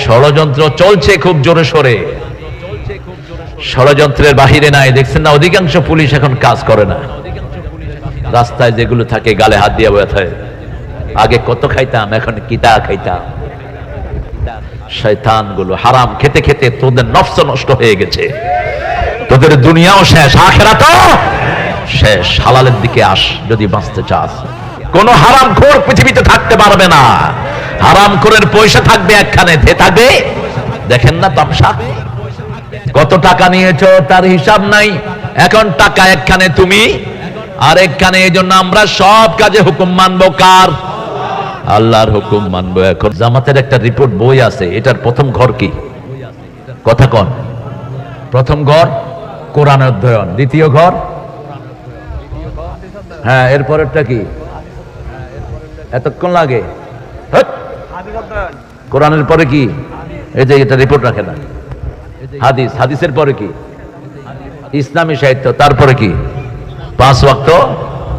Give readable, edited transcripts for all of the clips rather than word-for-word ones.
ষড়যন্ত্র চলছে খুব জোরে সোরে, ষড়যন্ত্রের বাহিরে নাই। দেখছেন না, অধিকাংশ পুলিশ এখন কাজ করে না। রাস্তায় যেগুলো থাকে গালে হাত দিয়ে ব্যথায়, আগে কত খাইতাম, এখন কিতা খাইতাম। শয়তান গুলো হারাম খেতে খেতে তোদের নফস নষ্ট হয়ে গেছে, তোদের দুনিয়াও শেষ, আখিরাতও শেষ। হালালের দিকে আস যদি বাঁচতে চাস। কোন হারামখোর পৃথিবীতে থাকতে পারবে না। হারামখোরের পয়সা থাকবে একখানে, থাকবে দেখেন না তামসা, কত টাকা নিয়েছো তার হিসাব নাই। এখন টাকা একখানে, তুমি আর একখানে। এই জন্য আমরা সব কাজে হুকুম মানবো কার? আল্লাহর হুকুম মানবো। এখন জামাতের একটা রিপোর্ট বই আছে, এটার প্রথম ঘর কি? কথা কন। প্রথম ঘর কোরআন অধ্যয়ন, দ্বিতীয় ঘর হ্যাঁ, এরপরেরটা কি? এতক্ষণ লাগে কোরআনের পরে কি? এই যে এটা রিপোর্ট রাখে না, হাদিস, হাদিসের পরে কি? ইসলামী সাহিত্য, তারপরে কি? 5 ওয়াক্ত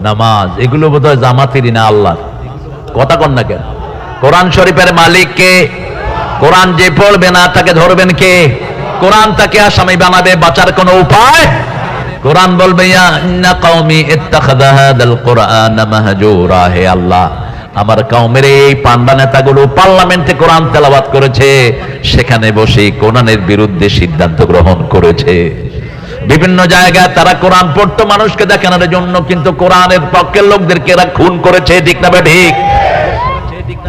নামাজ। এগুলো বোধহয় জামাতেরই না, আল্লাহর। কথা কন না কেন? কোরআন শরীফের মালিক কে? কোরআন যে পড়বে না তাকে ধরবেন কে? কোরআন তাকে আসামি বানাবে, বাঁচার কোনো উপায়? কোরআন বলবে ইয়া ইন্না কওমি ইত্তাখাযা হাদাল কুরআনা মাহজুরা, হে আল্লাহ আমার কওমের এই পান্ডা নেতাগুলো পার্লামেন্টে কোরআন তেলাওয়াত করেছে, সেখানে বসে কোরআনের বিরুদ্ধে সিদ্ধান্ত গ্রহণ করেছে। বিভিন্ন জায়গায় তারা কোরআন পড়তো মানুষকে দেখানোর জন্য, কিন্তু কোরআনের পক্ষের লোকদেরকে এরা খুন করেছে। ঠিক না ঠিক?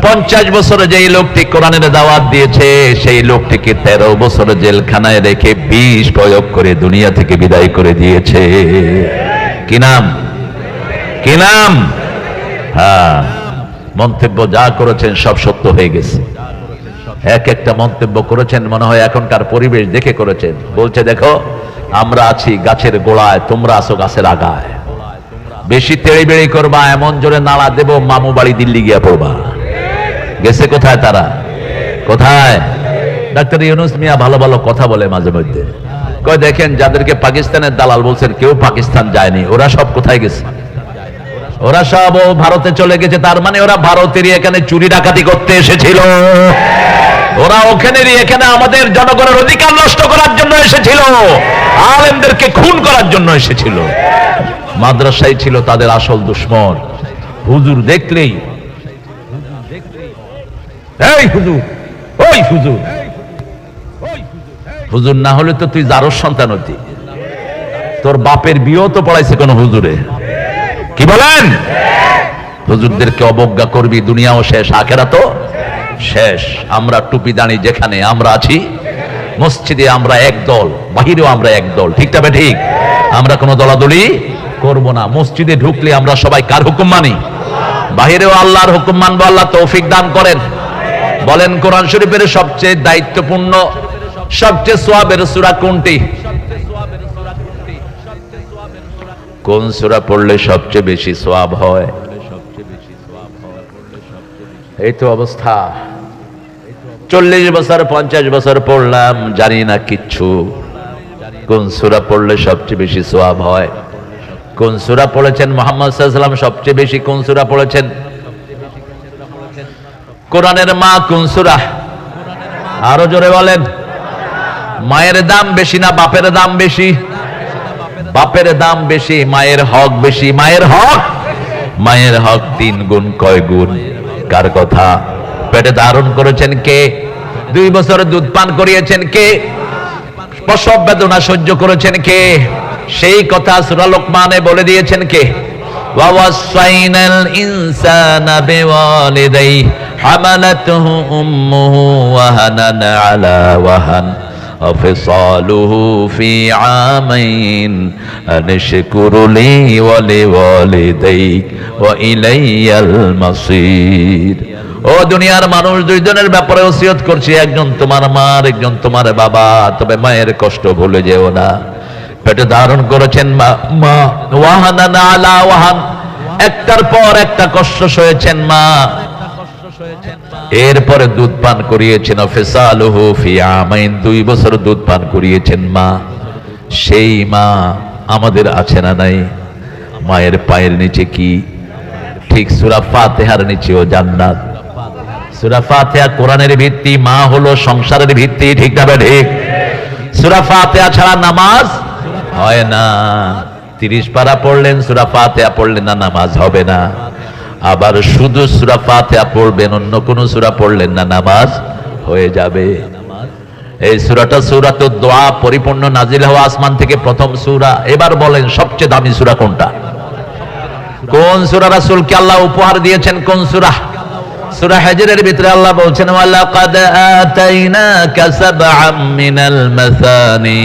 50 বছরে যেই লোকটি কোরআনের দাওয়াত দিয়েছে, সেই লোকটিকে 13 বছর জেলখানায় রেখে বিষ প্রয়োগ করে দুনিয়া থেকে বিদায় করে দিয়েছে। কি নাম? কি নাম? হ্যাঁ, মন্তব্য যা করেছেন সব সত্য হয়ে গেছে। এক একটা মন্তব্য করেছেন মনে হয় এখনকার পরিবেশ দেখে করেছেন। বলছে দেখো আমরা আছি গাছের গোড়ায়, তোমরা আছো গাছের আগায়। বেশি তেড়ি বেড়ি করবা, এমন জোরে নাড়া দেব মামু বাড়ি দিল্লি গিয়া পড়বা। গেছে কোথায় তারা? কোথায়? ডাক্তার ইউনূস মিয়া ভালো ভালো কথা বলে মাঝে মধ্যে, কয় দেখেন যাদেরকে পাকিস্তানের দালাল বলছেন কেউ পাকিস্তান যায়নি, ওরা সব কোথায় গেছে? ওরা সব ভারতে চলে গেছে। তার মানে ওরা ভারতেরই এখানে চুরি ডাকাতি করতে এসেছিল। ওরা ওখানেরই এখানে আমাদের জনগণের অধিকার নষ্ট করার জন্য এসেছিল, আলেমদেরকে খুন করার জন্য এসেছিল। মাদ্রাসায় ছিল তাদের আসল দুশ্মন। হুজুর দেখলেই এই হুজুর, ওই হুজুর, হুজুর না হলে তো তুই জারোর সন্তান হতি। তোর বাপের বিয়েও তো পড়াইছে কোন হুজুরে। কি বলেন? হুজুরদেরকে অবজ্ঞা করবি, দুনিয়াও শেষ, আখিরাতও শেষ। আমরা টুপি দাঁড়ি যেখানে আমরা আছি, মসজিদে আমরা এক দল, বাহিরেও আমরা এক দল। ঠিক তবে ঠিক, আমরা কোনো দলাদলি করব না। মসজিদে ঢুকলে আমরা সবাই কার হুকুম মানি? বাহিরেও আল্লাহর হুকুম মানবো। আল্লাহ তৌফিক দান করেন। বলেন কোরআন শরীফের সবচেয়ে দায়িত্বপূর্ণ, সবচেয়ে সওয়াবের সূরা কোনটি? কোন সূরা পড়লে সবচেয়ে বেশি সওয়াব হয়? এই তো অবস্থা। 40 বছর 50 বছর পড়লাম, জানি না কিচ্ছু। কোন সূরা পড়লে সবচেয়ে বেশি সওয়াব হয়? কোন সূরা পড়েছেন মুহাম্মদ সাল্লাল্লাহু আলাইহি ওয়াসাল্লাম সবচেয়ে বেশি? কোন সূরা পড়েছেন? কোরআনের মা কোন সূরা? আরো জোরে বলেন। মায়ের দাম বেশি না বাপের দাম বেশি? বাপের দাম বেশি, মায়ের হক বেশি। মায়ের হক, মায়ের হক 3 গুণ। কয় গুণ? কার কথা? পেটে ধারণ করেছেন কে? 2 বছর দুধ পান করিয়েছেন কে? প্রসব বেদনা সহ্য করেছেন কে? সেই কথা সূরা লোকমানে বলে দিয়েছেন কে? ওয়াসাইনাল ইনসানা বিওয়ালিদাইহি হামালাতুহু উম্মুহু ওয়াহানান আলা ওয়াহান وفصاله في عامين أن اشكر لي ولوالديك وإلي المصير। ও দুনিয়ার মানুষ, 2 জনের ব্যাপারে ওসিয়ত করছি, একজন তোমার মা, একজন তোমার বাবা। তবে মায়ের কষ্ট ভুলে যেও না। পেটে ধারণ করেছেন মা, ওয়াহানান আলা ওয়াহান, একটার পর একটা কষ্ট সয়েছেন মা। এরপরে দুধ পান করিয়েছেন, ফিসালুহু ফি আমাইন, 2 বছর দুধ পান করিয়েছেন মা। সেই মা আমাদের আছে না নাই? মায়ের পায়ের নিচে কি? ঠিক সূরা ফাতিহার নিচেও জান্নাত। সূরা ফাতিহা কোরআনের ভিত্তি, মা হলো সংসারের ভিত্তি, ঠিক না ঠিক? সূরা ফাতিহা ছাড়া নামাজ হয় না। 30 পারা পড়লেন, সূরা ফাতিহা পড়লেন না, নামাজ হবে না। আবার শুধু সূরা ফাতিহা পড়বেন, অন্য কোন সূরা পড়লেন না, নামাজ হয়ে যাবে। এই সূরাটা সূরাতুদ দোয়া, পরিপূর্ণ নাজিল হওয়া আসমান থেকে প্রথম সূরা। এবার বলেন সবচেয়ে দামি সূরা কোনটা? কোন সূরা রাসূলকে আল্লাহ উপহার দিয়েছেন? কোন সূরা? সূরা হিজরের ভিতরে আল্লাহ বলছেন ওয়ালাকাদ আতাইনাকা সাবআম মিনাল মাসানি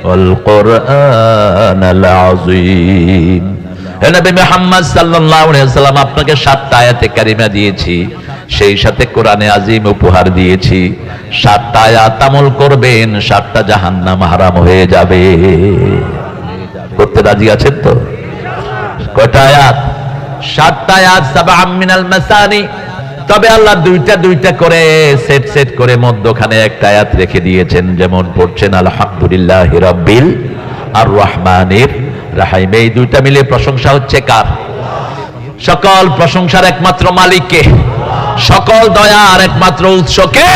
ওয়াল কুরআনাল আযীম। হে নবী মুহাম্মদ সাল্লাল্লাহু আলাইহি ওয়াসাল্লাম, আপনাকে 7টা আয়াতে কারিমা দিয়েছি, সেই সাথে কোরআনে আযীম উপহার দিয়েছি। 7টা আয়াত আমল করবেন, 7টা জাহান্নাম হারাম হয়ে যাবে। করতে রাজি আছেন তো? কয়টা আয়াত? 7টা আয়াত, সাবআম মিনাল মাসানি। তবে আল্লাহ দুইটা দুইটা করে সেট করে মধ্যখানে একটা আয়াত রেখে দিয়েছেন। যেমন পড়ছেন আলহামদুলিল্লাহি রাব্বিল আর রহমানির রাহিম। এই দুইটা মিলে প্রশংসা হচ্ছে কার? সকল প্রশংসার একমাত্র মালিককে, সকল দয়ার একমাত্র উৎসকে।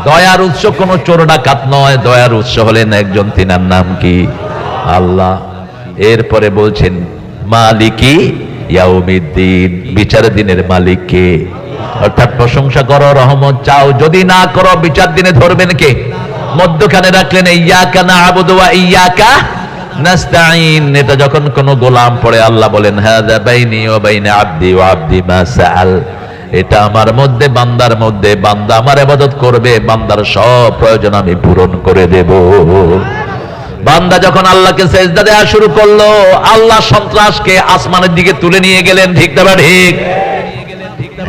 দয়ার উৎস কোন চোর ডাকাত নয়, দয়ার উৎস হলেন একজন, তিনার নাম কি? আল্লাহ। এরপরে বলছেন মালিকি ইয়াউমিদ্দিন, বিচার দিনের মালিককে। অর্থাৎ প্রশংসা করো, রহমত চাও, যদি না করো বিচার দিনে ধরবেন কে? মধ্যখানে রাখলেন ইয়্যাকা না'বুদু ওয়া ইয়্যাকা নাস্তাঈন। এটা যখন কোন গোলাম পড়ে আল্লাহ বলেন হাযা বাইনি ওয়া বাইনা আবদি ওয়া আবদি মা সাআল। এটা আমার মধ্যে, বান্দার মধ্যে, বান্দা আমার ইবাদত করবে, বান্দার সব প্রয়োজন আমি পূরণ করে দেব। বান্দা যখন আল্লাহকে সেজদা দেওয়া শুরু করলো, আল্লাহ সন্ত্রাসকে আসমানের দিকে তুলে নিয়ে গেলেন, ঠিক না ঠিক?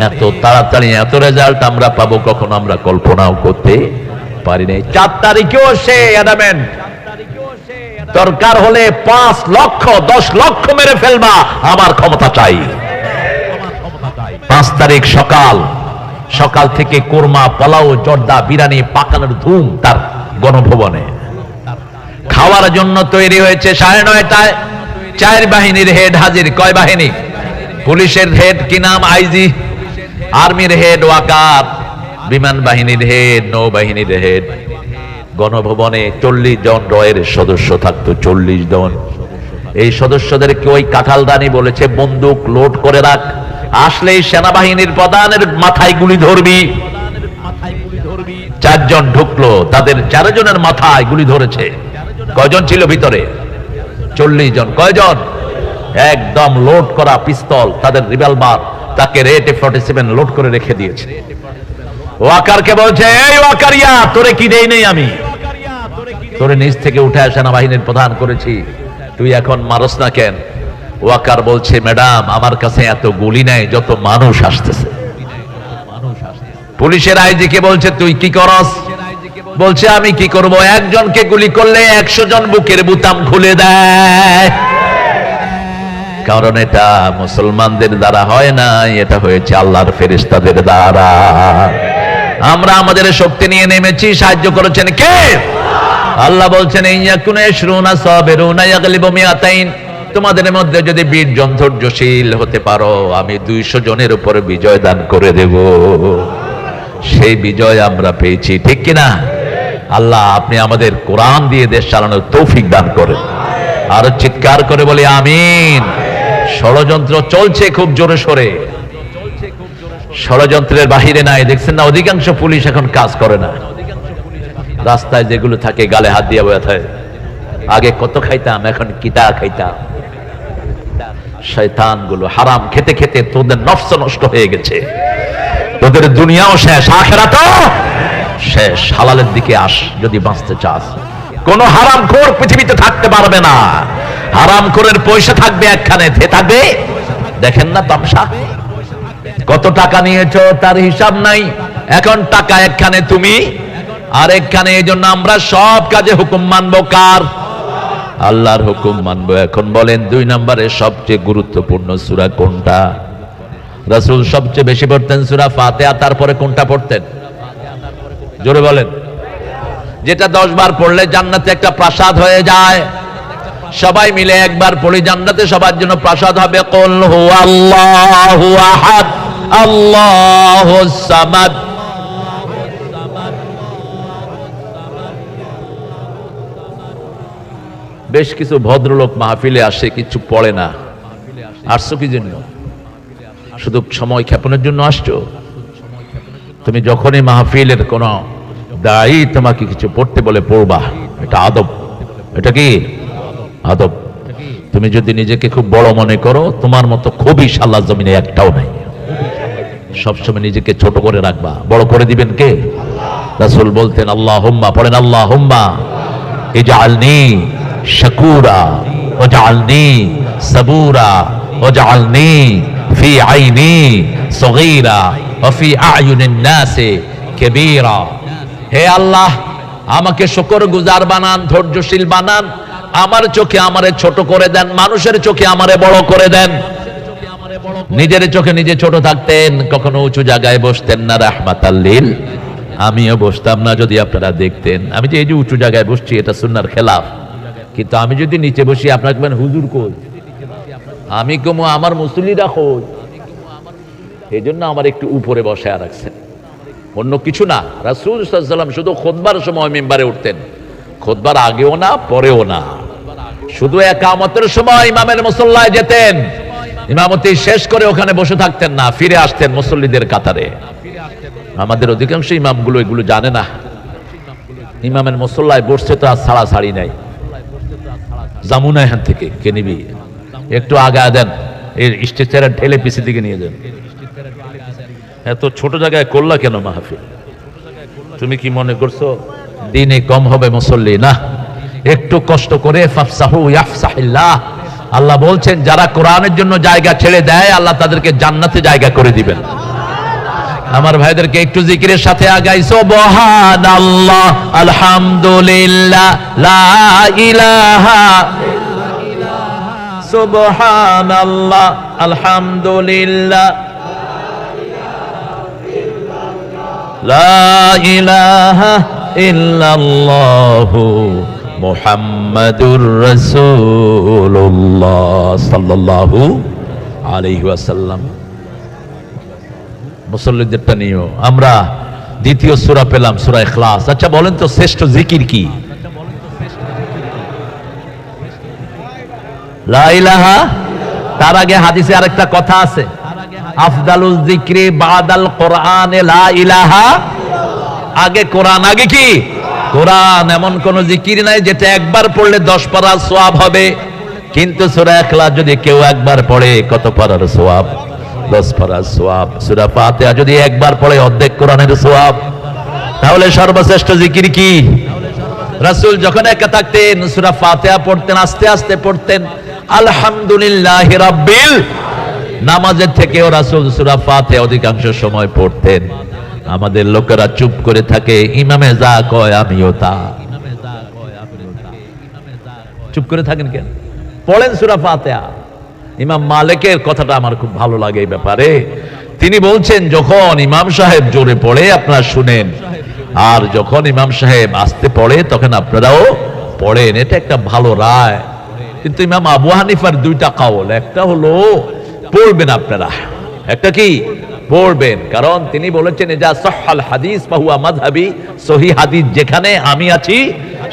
এত তাড়াতাড়ি এত রেজাল্ট আমরা পাবো কখনো আমরা কল্পনাও করতে পারি নাই। 4 তারিখেও সে অ্যাডামেন্ট, দরকার হলে 5 লক্ষ 10 লক্ষ মেরে ফেলবা, আমার ক্ষমতা চাই। 5 তারিখ সকাল থেকে কোরমা, পোলাও, জর্দা, বিরিয়ানি পাকানোর ধুম তার গণভবনে। খাওয়ার জন্য তৈরি হয়েছে 9:30টায়। 4 বাহিনীর হেড হাজির। কয় বাহিনী? পুলিশের হেড কি নাম? আইজি। আর্মির হেড ওয়াকার। বিমান বাহিনীর হেড, নৌবাহিনীর হেড। গণভবনে 40 জন রয়ের সদস্য থাকতো, 40 জন। এই সদস্যদেরকে ওই কাঁঠালদানি বলেছে বন্দুক লোড করে রাখ, আসলেই সেনাবাহিনীর প্রধানের মাথায় গুলি ধরবি। 4 জন ঢুকলো, তাদের 4 জনের মাথায় গুলি ধরেছে। কয়জন ছিল ভিতরে? 40 জন। কয়জন? একদম লোড করা পিস্তল, তাদের রিভলভার, তাকে রেট 47 লোড করে রেখে দিয়েছে। ওয়াকারকে বলছে এই ওয়াকারিয়া, তোরে কি দেই নেই আমি? তোরে নিচ থেকে উঠে সেনাবাহিনীর প্রধান করেছি, তুই এখন মারস না কেন? ওয়াকার বলছে ম্যাডাম, আমার কাছে এত গুলি নাই যত মানুষ আসতেছে। পুলিশের আইজি কে বলছে তুই কি করস? বলছে আমি কি করব, একজনকে গুলি করলে 100 জন বুকের বুতাম খুলে দেয়। কারণ এটা মুসলমানদের দ্বারা হয় না, এটা হয়েছে আল্লাহর ফেরেশতাদের দ্বারা। আমরা আমাদের শক্তি নিয়ে নেমেছি, সাহায্য করেছেন কে? আল্লাহ বলছেন ইয়াকুনা ইশরুনা সাবিরুনা ইয়াগলিবু মিআতাইন। তোমাদের মধ্যে যদি 20 জন ধৈর্যশীল হতে পারো, আমি 200 জনের উপরে বিজয় দান করে দেব। সেই বিজয় আমরা পেয়েছি, ঠিক কিনা? আল্লাহ আপনি আমাদের কোরআন দিয়ে দেশ চালানোর তৌফিক দান করেন। আর চিৎকার করে বলি আমিন। ষড়যন্ত্র চলছে খুব জোরে সোরে, ষড়যন্ত্রের বাহিরে নাই। দেখছেন না, অধিকাংশ পুলিশ এখন কাজ করে না। রাস্তায় যেগুলো থাকে গালে হাত দিয়ে বসে, আগে কত খাইতাম, এখন কিতা খাইতাম। শয়তান গুলো হারাম খেতে খেতে তোদের নফস নষ্ট হয়ে গেছে, তোদের দুনিয়াও শেষ, আখিরাতও শেষ। হালালের দিকে আস যদি বাঁচতে চাস। কোন হারামখোর পৃথিবীতে থাকতে পারবে না। হারামখোরের পয়সা থাকবে একখানে, থাকবে দেখেন না তামসা, কত টাকা নিয়েছো তার হিসাব নাই। এখন টাকা একখানে তুমি আর একখানে। এই জন্য আমরা সব কাজে হুকুম মানবো কার? আল্লাহর হুকুম মানবো। এখন বলেন 2 নম্বরে সবচেয়ে গুরুত্বপূর্ণ সূরা কোনটা? রাসূল সবচেয়ে বেশি পড়তেন সূরা ফাতিহা, তারপরে কোনটা পড়তেন? জোরে বলেন। যেটা 10 বার পড়লে জান্নাতে একটা প্রাসাদ হয়ে যায়। সবাই মিলে একবার পড়ি, জান্নাতে সবার জন্য প্রাসাদ হবে। কুল হুয়াল্লাহু আহাদ আল্লাহুস সামাদ। বেশ কিছু ভদ্রলোক মাহফিলে আসে, কিছু পড়ে না। আসছো কি জন্য? শুধু সময় ক্ষেপণের জন্য আসছো? তুমি যখনই মাহফিলের কোন দায়ী তোমাকে কিছু পড়তে বলে পড়বা, এটা আদব। এটা কি আদব? তুমি যদি নিজেকে খুব বড় মনে করো, তোমার মতো খুবই আল্লাহ জমিনে একটাও নাই। সবসময় নিজেকে ছোট করে রাখবা। বড় করে দিবেন কে? রাসূল বলতেন আল্লাহুম্মা, পড়েন আল্লাহুম্মা ইজআলনি শাকুরা ওয়াজআলনি সাবুরা ওয়াজআলনি ফি আইনি সগীরা ওয়া ফি আয়ুনিন নাসি কাবীরা। হে আল্লাহ, আমাকে শুকরগুজার বানান, ধৈর্যশীল বানান। আমার চোখে আমারে ছোট করে দেন, মানুষের চোখে আমারে বড় করে দেন। নিজের চোখে নিজে ছোট থাকতেন, কখনো উঁচু জায়গায় বসতেন না। রাহমাতাল লিল, আমিও বসতাম না যদি আপনারা দেখতেন। আমি যে এই যে উঁচু জায়গায় বসছি, এটা সুন্নাহর খেলাফ। কিন্তু আমি যদি নিচে বসি, আপনাকে বলেন হুজুর কই, আমি কমু আমার মুসল্লিরা কই। এই জন্য আমার একটু উপরে বসায় রাখছেন, অন্য কিছু না। রাসূল সাল্লাল্লাহু আলাইহি ওয়াসাল্লাম শুধু খুতবার সময় মিম্বারে উঠতেন, খুতবার আগেও না পরেও না। শুধু ইকামতের সময় ইমামের মুসল্লায় যেতেন, ইমামতি শেষ করে ওখানে বসে থাকতেন না, ফিরে আসতেন মুসল্লিদের কাতারে। আমাদের অধিকাংশ ইমামগুলো এগুলো জানে না। ইমামের মুসল্লায় বসছে তো আর ছাড়াছাড়ি নাই। জামুনা এখান থেকে কে নিবি, একটু আগা দেন, এই স্ট্রেচারে ঠেলে পিছের দিকে নিয়ে যান। এত ছোট জায়গায় করলা কেন মাহফিল? তুমি কি মনে করছো দিনে কম হবে মুসল্লি? না, একটু কষ্ট করে ফাফসাহু ইয়াফসাহিল্লাহ। আল্লাহ বলছেন যারা কোরআনের জন্য জায়গা ছেড়ে দেয়, আল্লাহ তাদেরকে জান্নাতে জায়গা করে দিবেন। আমার ভাইদেরকে একটু জিকিরের সাথে আগাই। সুবহানাল্লাহ, আলহামদুলিল্লাহ, লা ইলাহা, সুবহানাল্লাহ, আলহামদুলিল্লাহ, লা ইলাহা ইল্লাল্লাহু মুহাম্মাদুর রাসূলুল্লাহ সাল্লাল্লাহু আলাইহি ওয়াসাল্লাম। মুসল্লিদেরটা নিয়েও আমরা দ্বিতীয় সূরা পেলাম, সূরা ইখলাস। আচ্ছা বলেন তো শ্রেষ্ঠ জিকির কি? লা ইলাহা। তার আগে হাদিসে আরেকটা কথা আছে, আফদালুজ যিকরি বাদাল কোরআনে লা ইলাহা। আগে কোরআন, আগে কি? কোরআন। এমন কোন জিকির নাই যেটা একবার পড়লে 10 পারার সওয়াব হবে, কিন্তু সূরা ইখলাস যদি কেউ একবার পড়ে কত পারার সওয়াব? 10 পারার সওয়াব। সূরা ফাতিহা যদি একবার পড়ে অর্ধেক কোরআনের সওয়াব। তাহলে সর্বশ্রেষ্ঠ জিকির কি? রাসূল যখন একা থাকতেন সূরা ফাতিহা পড়তেন, আস্তে আস্তে পড়তেন। আলহামদুলিল্লাহি রাব্বিল, নামাজের থেকেও রাসূল সূরা ফাতিহা অধিকাংশ সময় পড়তেন। আমাদের লোকেরা চুপ করে থাকে, ইমামে যা কয় আমিও তা। চুপ করে থাকেন কেন? পড়েন সূরা ফাতিহা। ইমাম মালিকের কথাটা আমার খুব ভালো লাগে এই ব্যাপারে। তিনি বলছেন যখন ইমাম সাহেব জোরে পড়ে আপনারা শুনেন, আর যখন ইমাম সাহেব আস্তে পড়ে তখন আপনারাও পড়েন। এটা একটা ভালো রায়। কিন্তু ইমাম আবু হানিফার দুইটা কাউল, একটা হলো পড়বেন আপনারা, একটা কি পড়বেন। কারণ তিনি বলেছেন যা সহহাল হাদিস ফাহুয়া মাযহাবি, সহিহ হাদিস যেখানে আমি আছি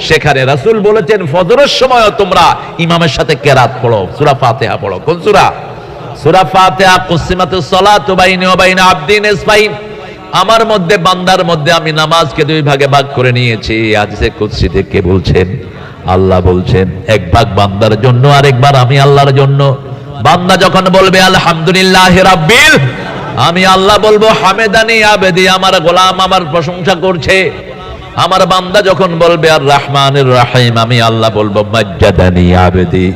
সেখানে। রাসূল বলেছেন ফজরের সময় তোমরা ইমামের সাথে কেরাত পড়ো, সূরা ফাতিহা পড়ো। কোন সূরা? সূরা ফাতিহা। কুসিমাতুস সালাতু বাইনি ওয়া বাইনা আবদি নিসফাইন, আমার মধ্যে বান্দার মধ্যে আমি নামাজকে দুই ভাগে ভাগ করে নিয়েছি। হাদিসে কুদসিতে কে বলছেন? আল্লাহ বলছেন এক ভাগ বান্দার জন্য, আরেক ভাগ আমি আল্লাহর জন্য। বান্দা যখন বলবে আলহামদুলিল্লাহি রাব্বিল, আমি আল্লাহ বলবো হামেদানি আবেদি, আমার গোলাম আমার প্রশংসা করছে। আমার বান্দা যখন বলবে আর রহমানির রহিম, আমি আল্লাহ বলবো মাজ্জাদানি আবেদি,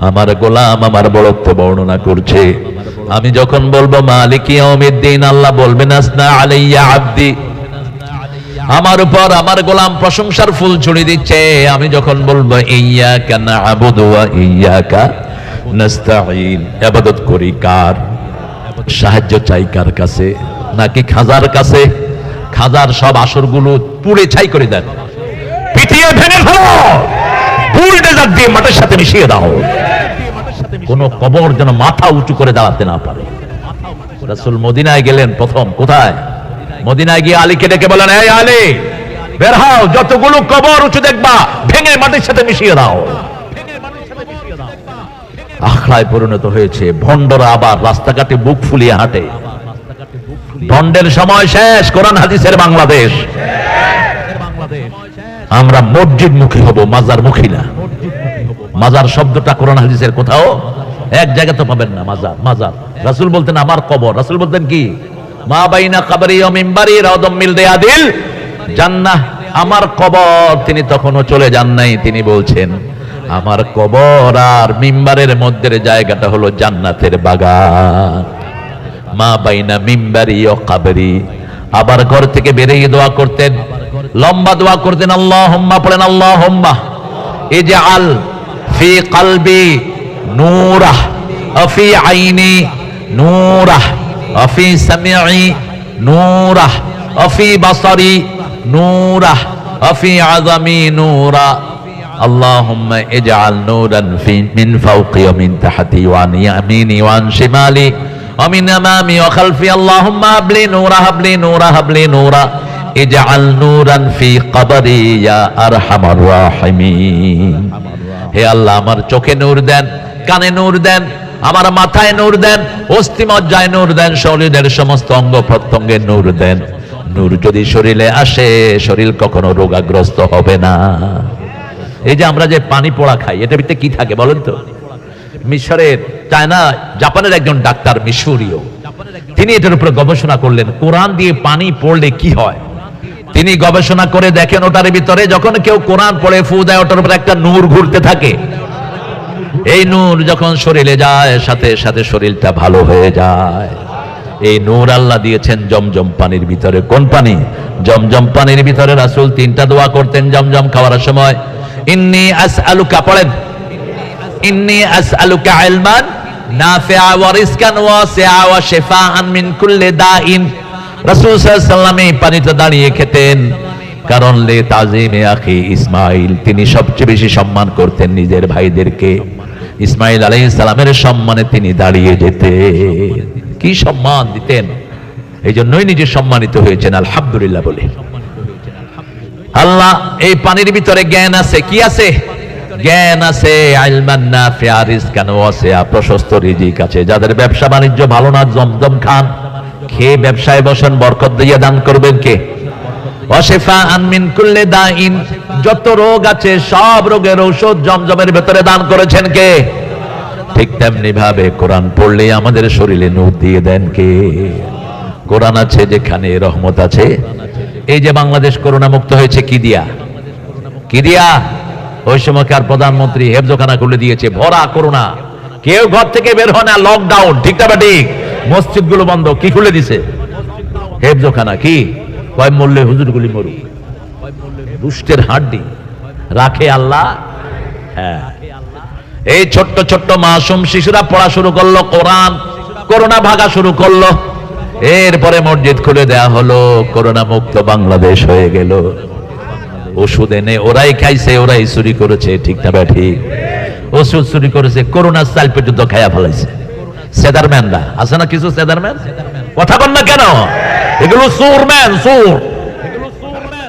আমার গোলাম আমার বড়ত্ব বর্ণনা করছে। আমি যখন বলবো মালিকি ইয়াউমিদ্দিন, আল্লাহ বলবেন আসনা আলাইয়া আবদি, আমার উপর আমার গোলাম প্রশংসার ফুল ছড়িয়ে দিচ্ছে। আমি যখন বলবো ইয়্যাকা না'বুদু ওয়া ইয়্যাকা নাস্তাঈন, ইবাদত করি কার, সাহায্য চাই কার কাছে? নাকি খাজার কাছে? খাজার সব আসরগুলো পুড়ে ছাই করে দেন, পিটিয়ে ভেঙে ফেলো, বুলডোজার দিয়ে মাটির সাথে মিশিয়ে দাও, কোন কবর যেন মাথা উঁচু করে দাঁড়াতে না পারে। রাসূল মদিনায় গেলেন প্রথম কোথায়? মদিনায় গিয়ে আলীকে ডেকে বলেন, এই আলী বের হও, যতগুলো কবর উঁচু দেখবা ভেঙে মাটির সাথে মিশিয়ে দাও। আখড়ায় পরিণত হয়েছে, ভণ্ডরা আবার রাস্তাঘাটে বুক ফুলিয়ে হাঁটে। ভণ্ডের সময় শেষ, কোরআন হাদিসের বাংলাদেশ। আমরা মসজিদ মুখী হব, মাজার মুখী না। মাজার শব্দটা কোরআন হাদিসের কোথাও এক জায়গা তো পাবেন না। মাজার মাজার রাসূল বলতেন আমার কবর, রাসূল বলতেন কি? মা বাইনা কবরি ওয়া মিম্বারি রাউদাম মিন রিয়াদিল জান্নাহ। আমার কবর, তিনি তখনও চলে যান নাই, তিনি বলছেন আমার কবর আর মিম্বারের মধ্যের জায়গাটা হলো জান্নাতের বাগান। মা বাইনা মিম্বারি ও কবরি। আবার ঘর থেকে বেরিয়ে দোয়া করতেন, লম্বা দোয়া করতেন, আল্লাহুম্মা পড়েন, আল্লাহুম্মা ইজআল ফি কলবি নূরা ওয়া ফি আইনি নূরা ওয়া ফি সামিঈ নূরা ওয়া ফি বাসারি নূরা ওয়া ফি আযামি নূরা। আল্লাহুম্মা ইজআল নূরান ফি মিন ফাওকি ওয়া মিন তাহতি ওয়া আন ইয়ামিনি ওয়া আন শিমালি ওয়া মিন আমামি ওয়া খালফি। আল্লাহুম্মা হাবলি নূরা, হাবলি নূরা, হাবলি নূরা। ইজআল নূরান ফি কবরি ইয়া আরহামার রাহিমিন। হে আল্লাহ, আমার চোখে নূর দেন, কানে নূর দেন, আমার মাথায় নূর দেন, অস্থিমজ্জায় নূর দেন, শরীরের সমস্ত অঙ্গ প্রত্যঙ্গে নূর দেন। নূর যদি শরীরে আসে, শরীর কখনো রোগাগ্রস্ত হবে না। এই যে আমরা যে পানি পোড়া খাই, এটার ভিতরে কি থাকে বলেন তো? মিশরের, চায়না, জাপানের একজন ডাক্তার মিশরীয়, তিনি এটার উপরে গবেষণা করলেন, কোরআন দিয়ে পানি পড়লে কি হয়। তিনি গবেষণা করে দেখেন ওটার ভিতরে যখন কেউ কোরআন পড়ে ফু দেয়, ওটার উপরে একটা নূর ঘুরতে থাকে। এই নূর যখন শরীরে যায়, সাথে সাথে শরীরটা ভালো হয়ে যায়। এই নূর আল্লাহ দিয়েছেন জমজম পানির ভিতরে। কোন পানি? জমজম পানির ভিতরে। রাসূল তিনটা দোয়া করতেন জমজম খাওয়ার সময়। ইন্নী আসআলুকা, পড়েন, ইন্নী আসআলুকা ইলমান নাফিআ ওয়া রিজকান ওয়াসিআ ওয়া শিফাআন মিন কুল্লি দাইন। রাসূল সাল্লাল্লাহু আলাইহি ওয়াসাল্লাম এই পানিটা দাঁড়িয়ে খেতেন, কারণ লে তাজিমে আখি ইসমাইল, তিনি সবচেয়ে বেশি সম্মান করতেন নিজের ভাইদেরকে। ইসমাইল আলাইহিস সালামের সম্মানে তিনি দাঁড়িয়ে যেতেন। কি সম্মান দিতেন! এই জন্যই নিজে সম্মানিত হয়েছেন আলহামদুলিল্লাহ বলে। আল্লাহ এই পানির ভিতরে জ্ঞান আছে। কি আছে? জ্ঞান আছে। ইলমান নাফিআ রিজকান ওয়াসিআ, প্রশস্ত রিজিক আছে। যাদের ব্যবসা বাণিজ্য ভালো না, জমজম খান, খেয়ে ব্যবসায় বসেন, বরকত দিয়ে দান করবেন কে? ওয়া শিফাআন মিন কুল্লি দাইন, যত রোগ আছে সব রোগের ঔষধ জমজমের ভিতরে দান করেছেন কে? ঠিক তেমনি ভাবে কোরআন পড়লে আমাদের শরীরে নূর দিয়ে দেন কে? কোরআন আছে যেখানে রহমত আছে। এই যে বাংলাদেশ করোনা মুক্ত হয়েছে কি দিয়া? কি দিয়া? ওই সময়কার প্রধানমন্ত্রী হেফজখানা খুলে দিয়েছে, ভরা করোনা, কেউ ঘর থেকে বের হয় না, লকডাউন। ঠিক না ঠিক? মসজিদ গুলো বন্ধ। কি খুলে দিছে? হেফজখানা। কি কয়? মরলে হুজুরগুলি মরুক, দুষ্টের হাড্ডি রাখে আল্লাহ। হ্যাঁ, এই ছোট্ট ছোট্ট মাসুম শিশুরা পড়া শুরু করলো কোরআন, করোনা ভাগা শুরু করলো। এরপরে মসজিদ খুলে দেয়া হলো, করোনা মুক্ত বাংলাদেশ হয়ে গেল। ওষুধ এনে ওরাই খাইছে, ওরাই চুরি করেছে। ঠিক না ঠিক? ওষুধ চুরি করেছে, করোনার চাল পর্যন্ত খাইয়া ফেলাইছে। সেদারম্যানরা আছে না কিছু, সেদারম্যান, কথা বল না কেন? এগুলো চোরম্যান, চোর।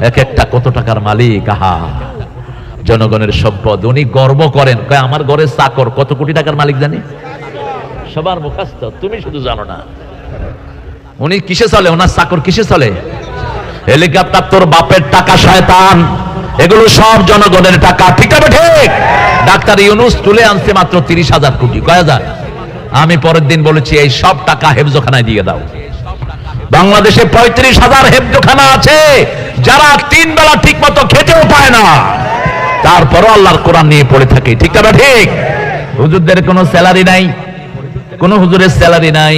এক একটা কত টাকার মালিক, আহা, জনগণের সম্পদ। উনি গর্ব করেন, কয় আমার ঘরের চাকর কত কোটি টাকার মালিক জানি? সবার মুখস্থ, তুমি শুধু জানো না। উনি কিসে চলে? ওনার চাকর কিসে চলে? হেলিকপ্টার। তোর বাপের টাকা শয়তান, এগুলো সব জনগণের টাকা। ঠিক আছে ঠিক? ডাক্তার ইউনূস তুলে আনছে মাত্র 30,000 কোটি। কয় হাজার? আমি পরের দিন বলেছি এই সব টাকা হেফজখানায় দিয়ে দাও। বাংলাদেশে 35,000 হেফজখানা আছে, যারা 3 বেলা ঠিক মতো খেতেও পায় না, তারপরও আল্লাহর কোরআন নিয়ে পড়ে থাকে। ঠিক না ঠিক? হুজুরদের কোনো স্যালারি নাই, কোন হুজুরের স্যালারি নাই।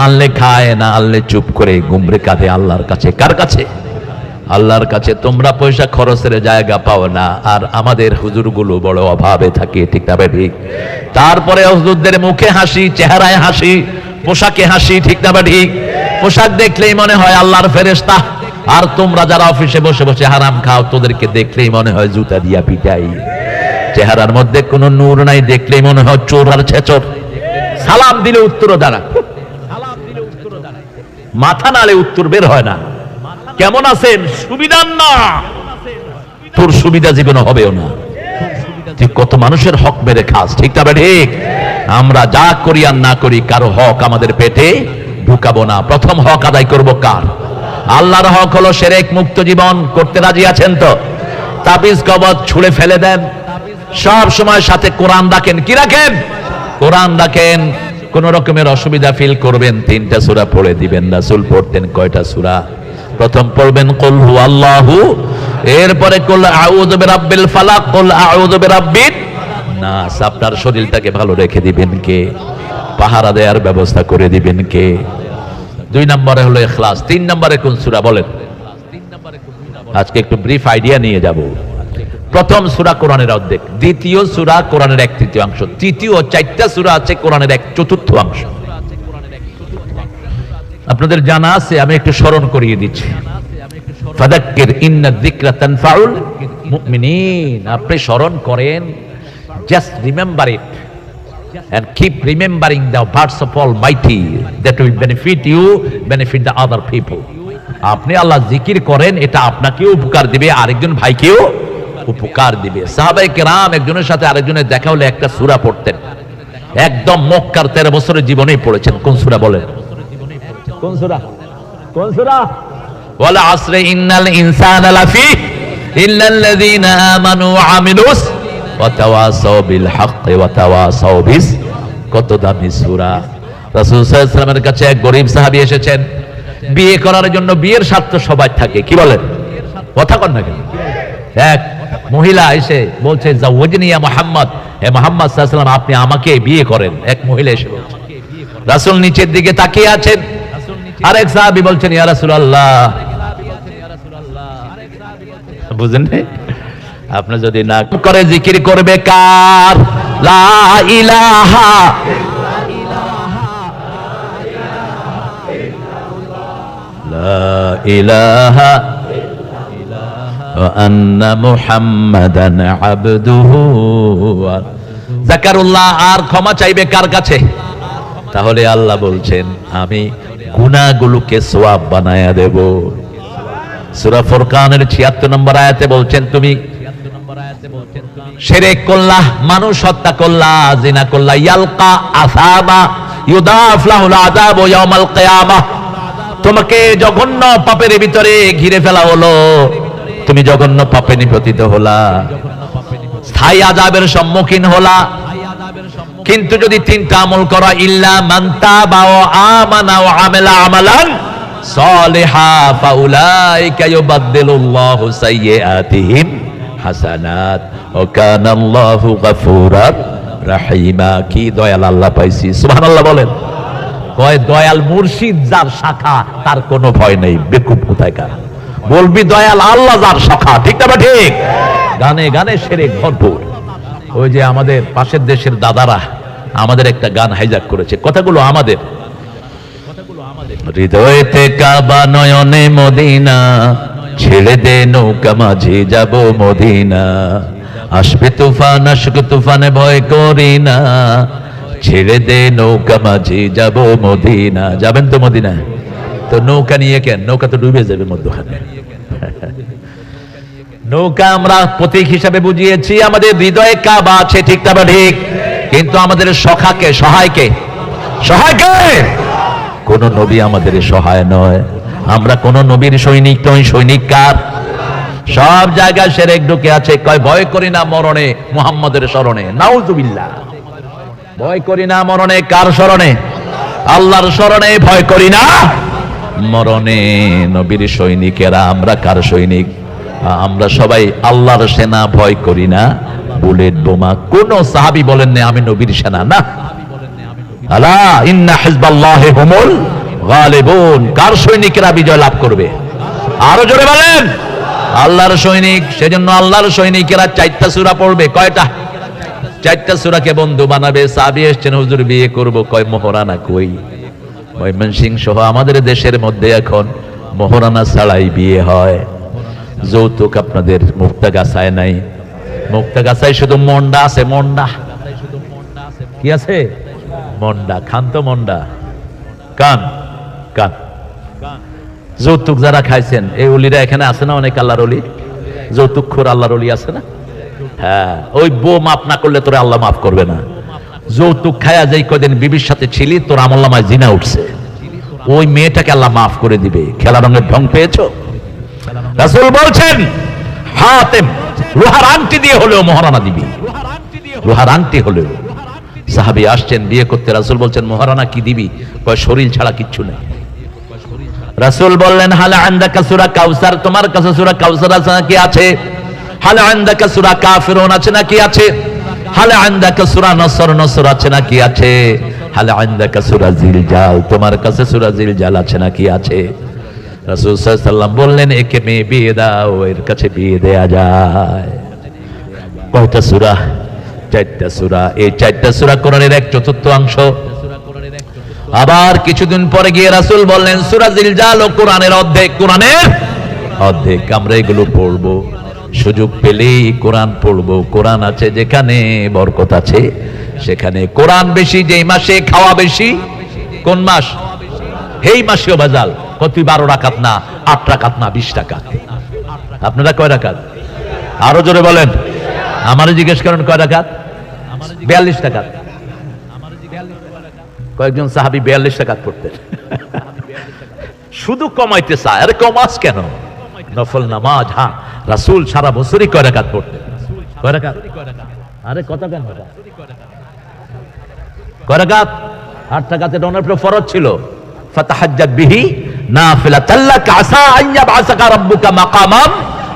আনলে খায়, না আনলে চুপ করে গুমরে কাঁধে আল্লাহর কাছে। কার কাছে? আল্লাহর কাছে। তোমরা পয়সা খরচের জায়গা পাও না, আর আমাদের হুজুরগুলো বড় অভাবে থাকে। ঠিক না ঠিক? তারপরে হুজুরদের মুখে হাসি, চেহারায় হাসি, পোশাকে হাসি। ঠিক না ঠিক? পোশাক দেখলেই মনে হয় আল্লাহর ফেরেশতা। আর তোমরা যারা অফিসে বসে বসে হারাম খাও, তোদেরকে দেখলেই মনে হয় জুতা দিয়া পিটাই। চেহারার মধ্যে কোনো নূর নাই, দেখলেই মনে হয় চোর আর ছেচর। সালাম দিলে উত্তর দ্বারা মাথা নাড়ে উত্তর বের হয় না। কেমন আছেন? সুবিধার না, তোর সুবিধা জীবনে হবেও না। তুই কত মানুষের হক মেরে খাস, ঠিক না ঠিক? আমরা যা করি আর না করি কারো হক আমাদের পেটে ঢুকাবো না। প্রথম হক আদায় করব কার? আল্লাহর হক হলো শিরক মুক্ত জীবন। করতে রাজি আছেন তো? তাবিজ কবজ ছুঁড়ে ফেলে দেন, সব সময় সাথে কোরআন রাখেন। কি রাখেন? কোরআন রাখেন। কোন রকমের অসুবিধা ফিল করবেন 3টা সূরা পড়ে দিবেন। রাসূল পড়তেন কয়টা সূরা? প্রথম পড়বেন কুল হুয়াল্লাহু, এরপরে কুল আউযু বিরাব্বিল ফালাক, কুল আউযু বিরাব্বিন নাস। আপনার শরীরটাকে ভালো রেখে দিবেন কে? পাহারা দেওয়ার ব্যবস্থা করে দিবেন কে? 2 নম্বরে হলো ইখলাস। 3 নম্বরে কোন সূরা বলেন? আজকে একটু ব্রিফ আইডিয়া নিয়ে যাব। প্রথম সূরা কোরআনের অর্ধেক, দ্বিতীয় সূরা কোরআনের 1/3 তৃতীয় 4টা সূরা আছে কোরআনের 1/4। আপনাদের জানা আছে, আমি একটু স্মরণ করিয়ে দিচ্ছি। ফাযাক্কির ইন্না যিকরা তানফাউল মুমিনিন। আপনি স্মরণ করেন, just remember it and keep remembering the words of Almighty that will benefit you, benefit the other people. আপনি আল্লাহ জিকির করেন, এটা আপনাকেও উপকার দিবে, আরেকজন ভাইকেও উপকার দিবে। সাহাবায়ে কেরাম একজনের সাথে আরেকজনের দেখা হলে একটা সূরা পড়তেন, একদম মক্কার 13 বছরের জীবনেই পড়েছেন। কোন সূরা বলেন? কোন সূরা? কোন সূরা? ওয়াল আসরি ইন্নাল ইনসানা লাফি ইল্লাল্লাযীনা আমানু ওয়া আমিলুস ওয়া তাওয়াসাউ বিল হাক্কি ওয়া তাওয়াসাউ বিস। কত দামি সূরা। রাসূল সাল্লাল্লাহু আলাইহি ওয়াসাল্লামের কাছে এক গরীব সাহাবী এসেছেন, বিয়ে করার জন্য। বিয়ের স্বার্থ সবার থাকে, কি বলেন? কথা কন না কেন? এক মহিলা এসে বলছে জাওয়াজনি ইয়া মুহাম্মদ, হে মুহাম্মদ সাল্লাল্লাহু আলাইহি ওয়াসাল্লাম আপনি আমাকে বিয়ে করেন। এক মহিলা এসে বলছে। রাসূল নিচের দিকে তাকিয়ে আছেন। আরেক সাহাবী বলছেন ইয়া রাসূলুল্লাহ। বুঝেন না? আপনি যদি না করে জিকির করবে কার? লা ইলাহা লা ইলাহা ওয়া আন্না মুহাম্মাদান আবদুহু। যাকারুল্লাহ আর ক্ষমা চাইবে কার কাছে? তাহলে আল্লাহ বলছেন আমি গুনাহগুলোকে সওয়াব বানায়া দেব। সূরা ফুরকানের 76 নম্বর আয়াতে বলছেন তুমি শিরক করলা, মানুষ হত্যা করলা, জিনা করলা, ইয়ালকা আসাবা ইউদাফ লাহুল আযাবু ইয়াউমাল কিয়ামাহ। তোমাকে জঘন্য পাপের ভিতরে ঘিরে ফেলা হলো, তুমি জঘন্য পাপে নিপতিত হলা, স্থায়ী আযাবের সম্মুখীন হলা। কিন্তু যদি 3টা আমল করা, ইল্লা মান তাবা ওয়া আমানা ওয়া আমিলা আমালান সালিহা ফাউলাইকা ইউবাদদিলুল্লাহু সাইয়্যাতিহিম হাসানাত ওয়া কানাল্লাহু গফুরার রাহিমা। কি দয়াল আল্লাহ পাইছি, সুবহানাল্লাহ বলেন। কয় দয়াল মুর্শিদ যার শাখা তার কোনো ভয় নেই। বেকুব কোথায়কার বলবি দয়াল আল্লাহ যার শাখা, ঠিক না ঠিক? গানে গানে শিরক ভরপুর। ওই যে আমাদের পাশের দেশের দাদারা আমাদের একটা গান হাইজাক করেছে, কথাগুলো আমাদের। হৃদয়েতে কাবা নয়নে মদিনা, ছেড়ে দে নৌকা মাঝি যাব মদিনা। আসবে তুফান আসবে তুফানে ভয় করি না, ছেড়ে দে নৌকা মাঝি যাব মদিনা। যাবেন তো মদিনা? তো নৌকা নিয়ে কেন? নৌকা তো ডুবে যাবে মধ্যখানে। নৌকা আমরা প্রতীক হিসাবে বুঝিয়েছি, আমাদের হৃদয়ে কাবা আছে, ঠিক না ঠিক? কিন্তু আমাদের সখাকে সহায়কে সহায়কে কোন নবী আমাদের সহায় নয়। আমরা কোন নবীর সৈনিক নই। সৈনিক কার? সব জায়গায় শিরক ঢুকে আছে। কয় ভয় করি না মরণে মুহাম্মাদের শরণে। নাউজুবিল্লাহ। ভয় করি না মরণে কার শরণে? আল্লাহর শরণে। ভয় করি না মরণে। নবীর সৈনিকেরা আমরা কার সৈনিক? আমরা সবাই আল্লাহর সেনা। ভয় করি না বুলেট বোমা। কোন সাহাবী বলেন না আমি নবীর সেনা, না। আলা ইন্না হিজবাল্লাহি হুমুল গালিবুন। কার সৈনিকেরা বিজয় লাভ করবে? আরো জোরে বলেন। আল্লাহর সৈনিক। সেজন্য আল্লাহর সৈনিকেরা 4টা সূরা পড়বে। কয়টা? 4টা সূরাকে বন্ধু বানাবে। সাহাবী এসেছেন, হুজুর বিয়ে করব। কয় মোহরানা কই? ময়মনসিংহ সহ আমাদের দেশের মধ্যে এখন মোহরানা ছাড়াই বিয়ে হয়। যৌতুক আপনাদের মুক্তাগাছায় নাই। মুক্তাগাছায় শুধু মন্ডা আছে। মন্ডা কি আছে? মন্ডা। খান তো মন্ডা। কান কান যৌতুক যারা খাইছেন এই অলিরা এখানে আছে না? অনেক আল্লাহর অলি, যৌতুকখোর আল্লাহর অলি আছে না? হ্যাঁ, ওই বউ মাফ না করলে তোরা আল্লাহ মাফ করবে না। যৌতুক খায়া যেই কদিন বিবির সাথে ছিলি তোর আমলনামায় জিনা উঠছে, ওই মেয়েটাকে আল্লাহ মাফ করে দিবে। খেলা রঙের ঢং পেয়েছো? রাসূল বলছেন হাতেম লোহার আংটি দিয়ে হলেও মহারানা দিবি, লোহার আংটি হলেও। সাহাবী আসছেন বিয়ে করতে, রাসূল বলছেন মহারানা কি দিবি? কয় শরীর ছাড়া কিচ্ছু নেই। রাসূল বললেন হাল আনদাকা সূরা কাউসার, তোমার কাছে সূরা কাউসার আছে নাকি? আছে। হাল আনদাকা সূরা কাফিরুন আছে নাকি? আছে। হাল আনদাকা সূরা নসর, নসর আছে নাকি? আছে। হাল আনদাকা সূরা জিলজাল, তোমার কাছে সূরা জিলজাল আছে নাকি? আছে। রাসূল সাল্লাল্লাহু আলাইহি ওয়াসাল্লাম বললেন একে মেয়ে বিয়ে দাও, এর কাছে বিয়ে দেয়া যায়। কয়টা সূরা? 4টা সূরা। এই 4টা সূরা কোরআনের 1/4 আবার কিছুদিন পরে গিয়ে রাসূল বললেন সূরা জিলজাল ও কোরআনের অর্ধেক, কোরআনের অর্ধেক। আমরা এগুলো পড়বো, সুযোগ পেলেই কোরআন পড়বো। কোরআন আছে যেখানে বরকত আছে সেখানে। কোরআন বেশি যেই মাসে খাওয়া বেশি। কোন মাস? এই মাসেও বাজাল। কত? 12 রাকাত না, 8 রাকাত না, 20 রাকাত। আপনারা কয় রাকাত? আরো জোরে বলেন। আমারে জিজ্ঞেস করেন কয় রাকাত? 42 রাকাত। কয়েকজন সাহাবী 42 রাকাত পড়তেন। শুধু কমাইতে চায়। আরে কমাস কেন? নফল নামাজ। হ্যাঁ, রাসূল সারা বছরই কয় রাকাত পড়তেন? কয় রাকাত? আরে কত কেন? কয় রাকাত? 8 রাকাতে ডনের উপর ফরজ ছিল। ফাতাহাজ্জাত বিহি নাফিলাতাল লাক আসা আন ইয়াবআসাকা রাব্বুকা মাকামাম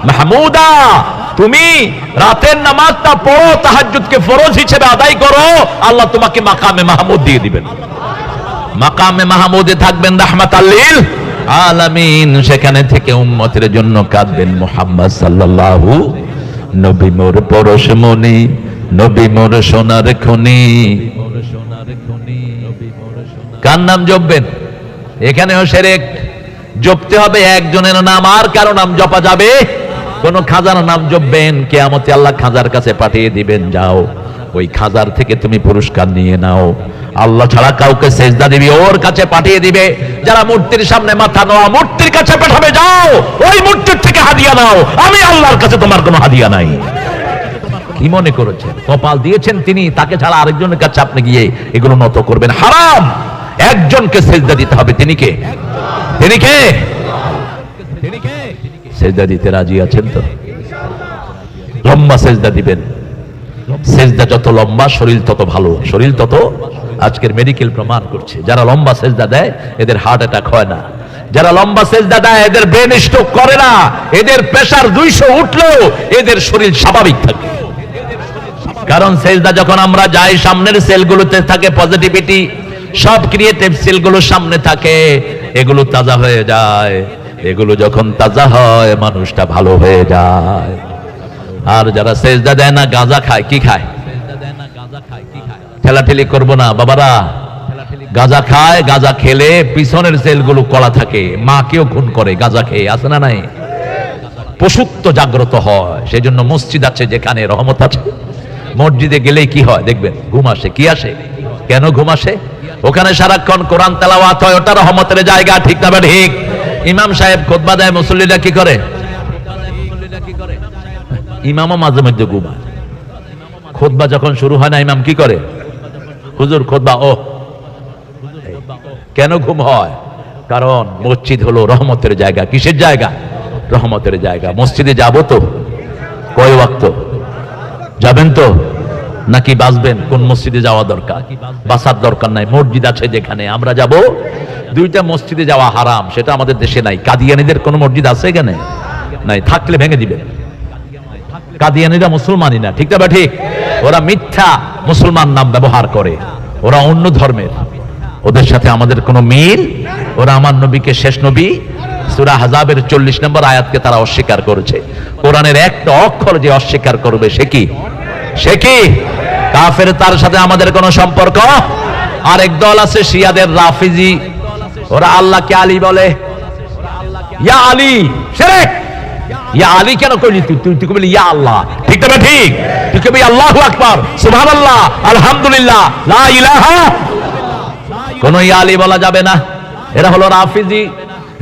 মাহমুদা। তুমি রাতের নামাজটা পড়ো, তাহাজ্জুদকে ফরজ হিসেবে আদায় করো, আল্লাহ তোমাকে মাকামে মাহমুদ দিয়ে দিবেন। মাকামে মাহমুদে থাকবেন রাহমাতাল লিল আলামিন। সেখানে থেকে উম্মতের জন্য কাঁদবেন মুহাম্মদ সাল্লাল্লাহু। নবী মোর পরশমণি, নবী মোর সোনার খনি। কার নাম জপবেন? এখানেও শিরক। জপতে হবে একজনের নাম, আর কারো নাম জপা যাবে? কোন খাজার নাম জপবেন, কিয়ামতে আল্লাহ খাজার কাছে পাঠিয়ে দিবেন, যাও ওই খাজার থেকে তুমি পুরস্কার নিয়ে নাও। আল্লাহ ছাড়া কাউকে সেজদা দিবি, ওর কাছে পাঠিয়ে দিবে। যারা মূর্তির সামনে মাথা নোয়া, মূর্তির কাছে পাঠাবে, যাও ওই মূর্তির থেকে হাদিয়া নাও, আমি আল্লাহর কাছে তোমার কোনো হাদিয়া নাই। কি মনে করেছেন কপাল দিয়েছেন তিনি, তাকে ছাড়া আরেকজনের কাছে আপনি গিয়ে এগুলো নত করবেন? হারাম। একজনকে সেজদা দিতে হবে। তিনি কে? তিনি কে? সেজদা দিতে রাজি আছেন তো? লম্বা সেজদা দিবেন। সেজদা যত লম্বা শরীর তত ভালো, শরীর তত। আজকের মেডিকেল প্রমাণ করছে যারা লম্বা সেজদা দেয় এদের হার্ট অ্যাটাক হয় না, যারা লম্বা সেজদা দেয় এদের ব্রেন স্ট্রোক করে না, এদের প্রেসার 200 উঠলেও এদের শরীর স্বাভাবিক থাকে। কারণ সেজদা যখন আমরা যাই, সামনের সেলগুলোতে থাকে পজিটিভিটি, সব ক্রিয়েটিভ সেলগুলো সামনে থাকে, এগুলো তাজা হয়ে যায়। এগুলো যখন তাজা হয় মানুষটা ভালো হয়ে যায়। আর যারা সেজদা দেয় না, গাঁজা খায়। কি খায়? ঠেলাঠেলি করবো না বাবারা। গাঁজা খায়, গাঁজা খেলে পিছনের সেলগুলো কলা থাকে, মাকেও খুন করে গাঁজা খেয়ে, আছে না নাই? পশুত্ব জাগ্রত হয়। সেই জন্য মসজিদ আছে যেখানে রহমত আছে। মসজিদে গেলেই কি হয় দেখবেন? ঘুম আসে। কি আসে? কেন ঘুম আসে? ওখানে সারাক্ষণ কোরআন তেলাওয়াত হয়, ওটা রহমতের জায়গা। ঠিক না ঠিক? ইমাম সাহেব খুতবা দেয়, মুসল্লিরা কি করে? ইমামও মাঝে মধ্যে ঘুমায়। খুতবা যখন শুরু হয় না, ইমাম কি করে? হুজুর খুতবা। ও কেন ঘুম হয়? কারণ মসজিদ হলো রহমতের জায়গা। কিসের জায়গা? রহমতের জায়গা। মসজিদে যাবো তো? কয় ওয়াক্ত যাবেন তো? নাকি বাঁচবেন? কোন মসজিদে যাওয়া দরকার? বাঁচার দরকার নাই। মসজিদ আছে যেখানে আমরা যাব। 2টা মসজিদে যাওয়া হারাম, সেটা আমাদের দেশে নাই। কাদিয়ানীদের কোন মসজিদ আছে এখানে? নাই। থাকলে ভেঙে দিবেন। কাদিয়ানীরা মুসলমানই না। ঠিক না ঠিক? ওরা মিথ্যা মুসলমান নাম ব্যবহার করে, ওরা অন্য ধর্মের, ওদের সাথে আমাদের কোনো মিল। ওরা আমার নবীকে শেষ নবী সূরা আহজাবের 40 নম্বর আয়াতকে তারা অস্বীকার করেছে। কোরআনের একটা অক্ষর যে অস্বীকার করবে সে কি? সে কি কাফের? তার সাথে আমাদের কোনো সম্পর্ক। আরেক দল আছে শিয়াদের, রাফিজি। ওরা আল্লাহকে আলী বলে। ইয়া আলী শিরক। ইয়া আলী কেন কইলি তুই? তুই কইলি ইয়া আল্লাহ। ঠিক না ঠিক? তুই কইবি আল্লাহু আকবার, সুবহানাল্লাহ, আলহামদুলিল্লাহ, লা ইলাহা। কোন ইয়া আলী বলা যাবে না। এরা হলো রাফিজি।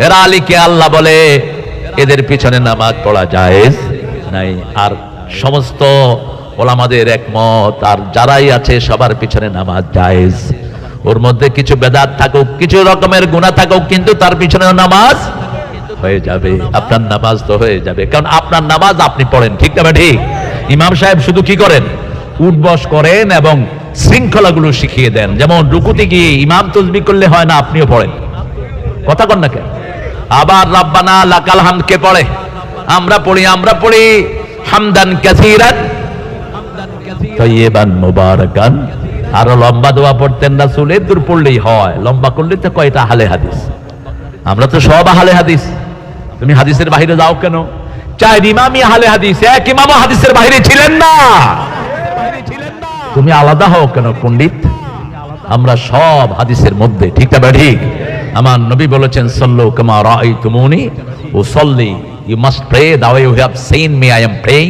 এরা আলীকে আল্লাহ বলে, এদের পিছনে নামাজ পড়া জায়েজ নাই। আর সমস্ত ওলামাদের একমত, আর যারাই আছে সবার পিছনে নামাজ জায়েজ। ওর মধ্যে কিছু বেদাত থাকুক, কিছু রকমের গুনাহ থাকুক, কিন্তু তার পিছনেও নামাজ হয়ে যাবে। আপনার নামাজ তো হয়ে যাবে, কারণ আপনার নামাজ আপনি পড়েন, ঠিক না ঠিক? ইমাম সাহেব শুধু কি করেন? উঠবস করেন এবং শৃঙ্খলাগুলো শিখিয়ে দেন। যেমন রুকুতে গিয়ে ইমাম তাসবিহ করলে হয় না, আপনিও পড়েন। কথা কন না কেন? আবার রাব্বানা লাকাল হামদ কে পড়ে? আমরা পড়ি হামদান কাসীরান তাইয়িবান মুবারাকান। আরো লম্বা দোয়া পড়তেন রাসূল, দূর পড়লেই হয়, লম্বা করলে তো কয়টা আহলে হাদিস। আমরা তো সব আহলে হাদিস। তুমি হাদিসের বাইরে যাও কেন? চার ইমামই আহলে হাদিস, এক ইমামও হাদিসের বাইরে ছিলেন না। তুমি আলাদা হও কেন পণ্ডিত? আমরা সব হাদিসের মধ্যে, ঠিক না ঠিক? আমার নবী বলেছেন, সাল্লু কামা রাআইতুমুনি উসাল্লি। You must pray the way you have seen me I am praying.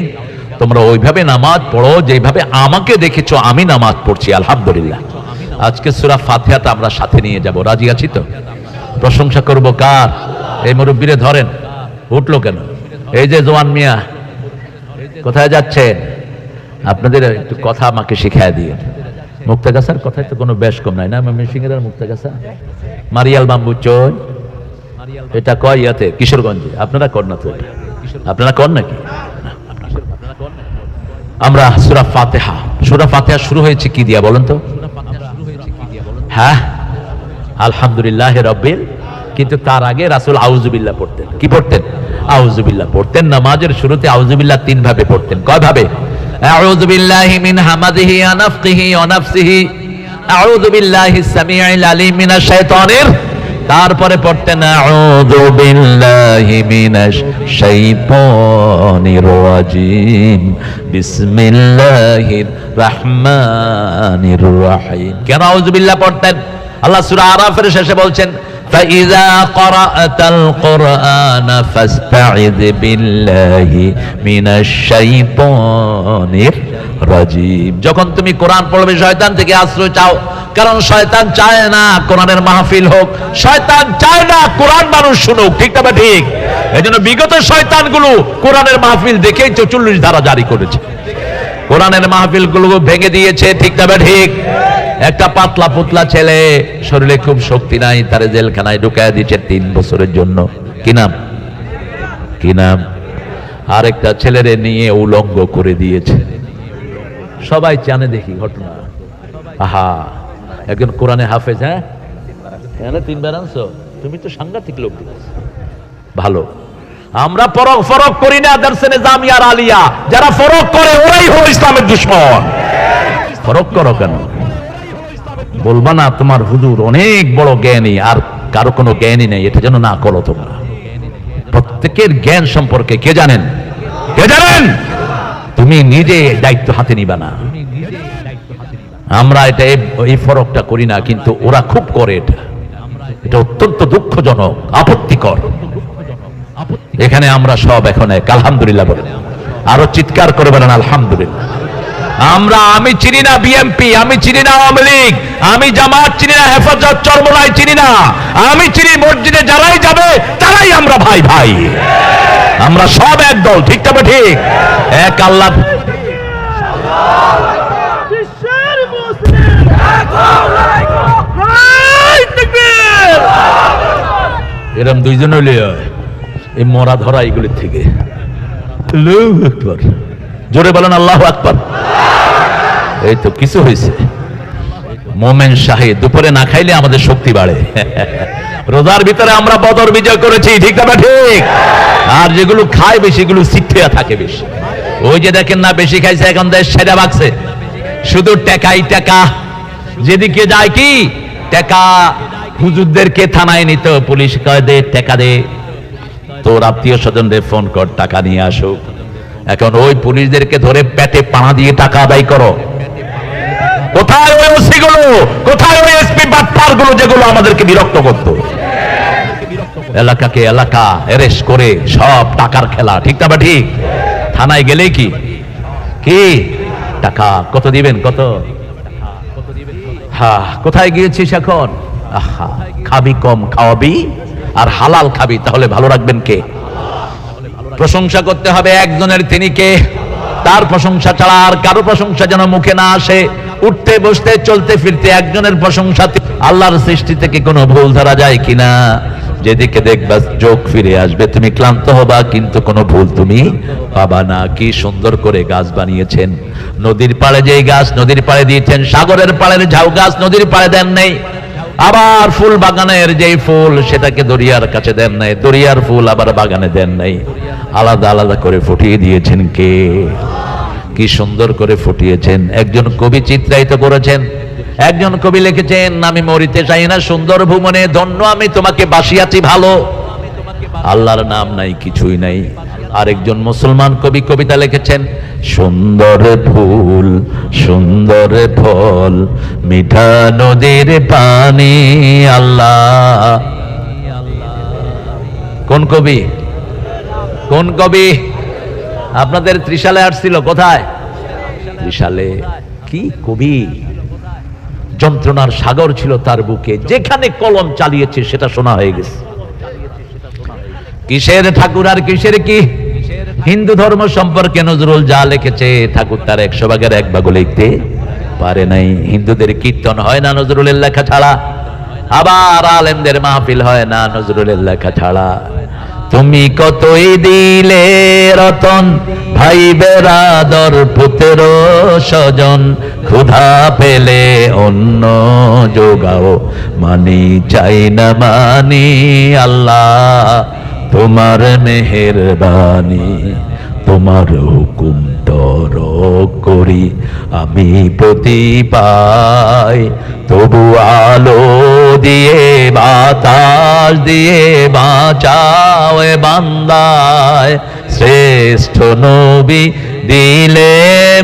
তোমরা ওইভাবে নামাজ পড়ো যেভাবে আমাকে দেখেছো আমি নামাজ পড়ছি। আলহামদুলিল্লাহ। আজকে সূরা ফাতিহাটা আমরা সাথে নিয়ে যাব, রাজি আছি তো? প্রশংসা করব কার? এই মুরব্বিরে ধরেন, উঠলো কেন? এই যে জওয়ান মিয়া, কোথায় যাচ্ছেন? আপনাদের একটু কথা আমাকে শিখায় দিয়ে। মুক্তাগাছার কথায় তো কোনো বেশ কম নাই না? ময়মনসিংহের আর মুক্তাগাছা, মারিয়াল বাম্বু চোর, এটা কয় ইয়াতে কিশোরগঞ্জে। আপনারা কর না তো? আপনারা কর নাকি? আমরা সূরা ফাতিহা শুরু হয়েছে কি দিয়া বলেন তো? হ্যাঁ, আলহামদুলিল্লাহ রাব্বিল। কিন্তু তার আগে রাসূল আউযুবিল্লাহ পড়তেন। কি পড়তেন? আউযুবিল্লাহ পড়তেন। নামাজের শুরুতে আউযুবিল্লাহ 3 ভাবে পড়তেন। কয় ভাবে? আউযু বিল্লাহি মিন হামাদিহি ওয়া নাফখিহি ওয়া নাফসিহি, আউযু বিল্লাহিস সামিউল আলিম মিনাশ শাইতানির। তারপরে পড়তেন আউযু বিল্লাহি মিনাশ শাইতানির রাজিম, বিসমিল্লাহির রহমানির রহিম। কেন আউযু বিল্লাহ পড়তেন? আল্লাহ সূরা আরাফের শেষে বলছেন, فَإِذَا قَرَأْتَ الْقُرْآنَ فَاسْتَعِذْ بِاللَّهِ مِنَ الشَّيْطَانِ الرَّجِيمِ। যখন তুমি কোরআন পড়বে শয়তান থেকে আশ্রয় চাও, কারণ শয়তান চায় না কোরআনের মাহফিল হোক, শয়তান চায় না কোরআন মানুষ শুনুক, ঠিক না ঠিক? এজন্য বিগত শয়তানগুলো কোরআনের মাহফিল দেখেই 44 ধারা জারি করেছে, কোরআনের মাহফিলগুলো ভেঙে দিয়েছে, ঠিক না ঠিক? একটা পাতলা পুতলা ছেলে, শরীরে খুব শক্তি নাই, তারে জেলখানায় ঢুকায় দিয়েছে 3 বছরের জন্য। কি নাম? আরেকটা ছেলেরে নিয়ে উলঙ্গ করে দিয়েছে। সবাই জানে দেখি ঘটনা। আহা, একজন কোরআনে হাফেজ। হ্যাঁ, 3 বার আনছো, তুমি তো সাংঘাতিক লোক। ভালো, আমরা ফরক করি না। দারসেনে জামিয়ার আলিয়া যারা ফরক করে ওরাই হলো ইসলামের দুশমন। ফরক করো কেন? বলবা না তোমার হুজুর অনেক বড় জ্ঞানী, আর কারো কোনো জ্ঞানী নেই, এটা যেন না করো তোমরা। প্রত্যেকের জ্ঞান সম্পর্কে কে জানেন? তুমি নিজে দায়িত্ব হাতে নিবা না। আমরা এটা এই ফরকটা করি না, কিন্তু ওরা খুব করে। এটা অত্যন্ত দুঃখজনক, আপত্তিকর। এখানে আমরা সব এখন এক, আলহামদুলিল্লাহ বলেন। আরো চিৎকার করে বলেন আলহামদুলিল্লাহ। আমি চিনি না বিএমপি, আমি চিনি না আওয়ামী লীগ, আমি জামাত চিনি না, হেফাজত চরমোনাই চিনি না। আমি চিনি মসজিদে যারাই যাবে তারাই আমরা ভাই ভাই। আমরা সব এক দল, ঠিক তবে ঠিক? এক আল্লাহ। এরম 2 জন হইলে এই মরা ধরা এগুলির থেকে। জোরে বলেন আল্লাহু আকবার। এই তো কিছু হয়েছে। মোমেন শাহী, দুপুরে না খাইলে আমাদের শক্তি বাড়ে। রোজার ভিতরে আমরা বদর বিজয় করেছি, ঠিক না ঠিক? আর যেগুলো খায় বেশি, এগুলো সিট্টিয়া থাকে বেশি। ওই যে দেখেন না, বেশি খাইছে, এখন দেশ ছেড়ে বাগছে। শুধু টাকাই টাকা, যেদিকে যায় কি টাকা। হুজুরদেরকে থানায় নিত, পুলিশ কয় দে টাকা দে, তোর আত্মীয় স্বজনদের ফোন কর, টাকা নিয়ে আসো। এখন ওই পুলিশদেরকে ধরে পেটে পানা দিয়ে টাকা আদায় করো। কোথায় ওই ওসি গুলো? কোথায় ওই এসপি বাটপার গুলো যেগুলো আমাদেরকে বিরক্ত করতো? এলাকাকে এলাকা অ্যারেস্ট করে সব টাকার খেলা, ঠিক না ঠিক? থানায় গেলে কি টাকা কত দিবেন, কত? হ্যাঁ, কোথায় গিয়েছিস এখন? আহা, খাবি কম খাওয়াবি আর হালাল খাবি, তাহলে ভালো রাখবেন কে? প্রশংসা করতে হবে একজনের, তিনি কে? তার প্রশংসা ছাড়া আর কারো প্রশংসা যেন মুখে না আসে। উঠতে বসতে চলতে ফিরতে একজনের প্রশংসা। আল্লাহর সৃষ্টি থেকে কোনো ভুল ধরা যায় কিনা? যেদিকে দেখবা চোখ ফিরে আসবে, তুমি ক্লান্ত হবা কিন্তু কোনো ভুল তুমি পাবা না। কি সুন্দর করে গাছ বানিয়েছেন, নদীর পাড়ে যেই গাছ নদীর পাড়ে দিয়েছেন, সাগরের পাড়ের ঝাউ গাছ নদীর পাড়ে দেন নেই। আবার ফুল বাগানের যেই ফুল সেটাকে দরিয়ার কাছে দেন নাই, দরিয়ার ফুল আবার বাগানে দেন নাই, আলাদা আলাদা করে ফুটিয়ে দিয়েছেন কে? কি সুন্দর করে ফুটিয়েছেন। একজন কবি চিত্রায়িত করেছেন, একজন কবি লিখেছেন, আমি মরিতে চাই না সুন্দর ভুবনে, ধন্য আমি তোমাকে বাসিয়াছি ভালো। আল্লাহর নাম নাই, কিছুই নাই। আরেকজন মুসলমান কবি কবিতা লিখেছেন, সুন্দর ফুল সুন্দর ফল মিঠা নদীর পানি আল্লাহ। কোন কবি? কোন কবি? আপনাদের ত্রিশালে আসছিল, কোথায়? ত্রিশালে। কি কবি! যন্ত্রণার সাগর ছিল তার বুকে, যেখানে কলম চালিয়েছে সেটা শোনা হয়ে গেছে। কিসের ঠাকুর আর কিসের কি? হিন্দু ধর্ম সম্পর্কে নজরুল যা লিখেছে, ঠাকুর তার 100 ভাগের 1 ভাগও লিখতে পারে নাই। হিন্দুদের কীর্তন হয় না নজরুলের লেখা ছাড়া, আবার আলেমদের মাহফিল হয় না নজরুলের লেখা ছাড়া। তুমি কতই দিলে রতন, ভাই বেরাদর পুত্র স্বজন, ক্ষুধা পেলে অন্ন যোগাও, মানি চাই না মানি আল্লাহ তোমার মেহেরবানি। তোমার হুকুম তরক করি আমি প্রতি পাই, তবু আলো দিয়ে বাতাস দিয়ে বাঁচাও এ বান্দায়। শ্রেষ্ঠ নবী দিলে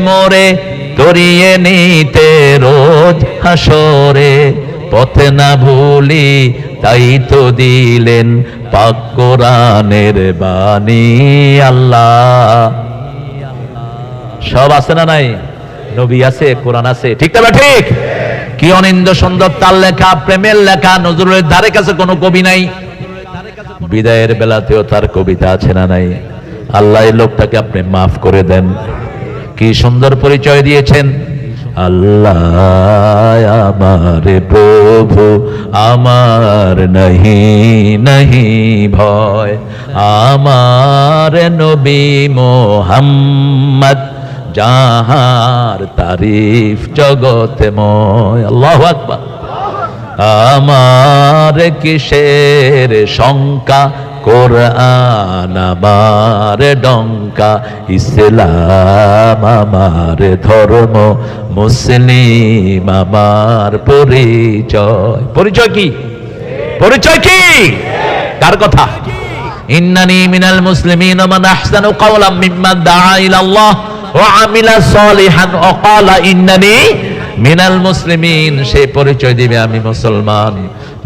মোরে, করিয়ে নিতে রোজ হাসরে, পথে না ভুলি তাই তো দিলেন পাক কোরআনের বাণী আল্লাহ। সব আছে না নাই? নবী আছে, কোরআন আছে, ঠিক না ঠিক? কি অনিন্দ সুন্দর তার লেখা, প্রেমের লেখা। নজরুলের ধারে কাছে কোনো কবি নাই। বিদায়ের বেলাতেও তার কবিতা আছে না নাই? আল্লাহ এই লোকটাকে আপনি মাফ করে দেন। কি সুন্দর পরিচয় দিয়েছেন, আল্লাহ আমার প্রভু আমার নাহি নাহি ভয়, আমার নবী মোহাম্মদ যাহার তারিফ জগতময়। আল্লাহু আকবার। আমার কিসের শঙ্কা, কোরআন আমার ডঙ্কা, ইসলাম আমার ধর্ম, মুসলিম আমার পরিচয়। পরিচয় কি? পরিচয় কি? কার কথা? ইন্নানি মিনাল মুসলিমিন মান আহসানু কাওলাম মিম্মান দাআ ইলাল্লাহ ওয়া আমিলা সলিহান ওয়া ক্বালা ইন্নানি মিনাল মুসলিমিন। সে পরিচয় দিবে আমি মুসলমান,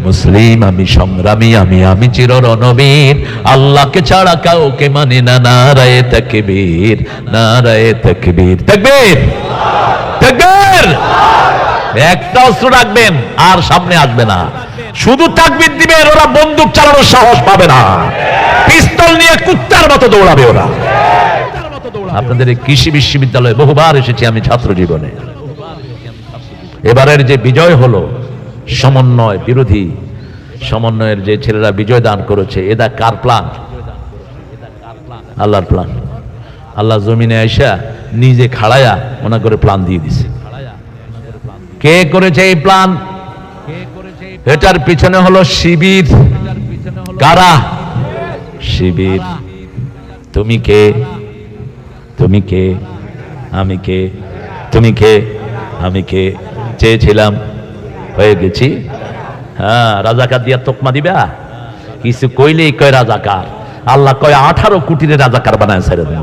মুসলিম, আমি সংগ্রামী, আমি চিররণবীর, আল্লাহকে ছাড়া কাউকে মানি না। নারায়ে তাকবীর, নারায়ে তাকবীর, তাকবীর, তাকবীর। একটা অস্ত্র রাখবেন আর সামনে আসবে না, শুধু তাকবীর দিবেন, ওরা বন্দুক চালানোর সাহস পাবে না, পিস্তল নিয়ে কুত্তার মতো দৌড়াবে ওরা। আপনাদের এই কৃষি বিশ্ববিদ্যালয়ে বহুবার এসেছি আমি ছাত্র জীবনে। এবারের যে বিজয় হলো, সমন্বয় বিরোধী সমন্বয়ের যে ছেলেরা বিজয় দান করেছে, এটা কার প্ল্যান? আল্লাহর প্ল্যান। আল্লাহ জমিনে আইসা নিজে খাড়ায়া মনে করে প্ল্যান দিয়ে দিছে। কে করেছে এই প্ল্যান? এটার পিছনে হলো শিবির। কারা? শিবির। তুমি কে? তুমি কে? আমি কে? তুমি কে? আমি কে? চেয়েছিলাম, হয়ে গেছি। হ্যাঁ, রাজাকার দিয়া তোকমা দিবা? কিছু কইলেই কয় রাজাকার। আল্লাহ কয় 18 কোটির রাজাকার বানায় ছেড়ে দেন।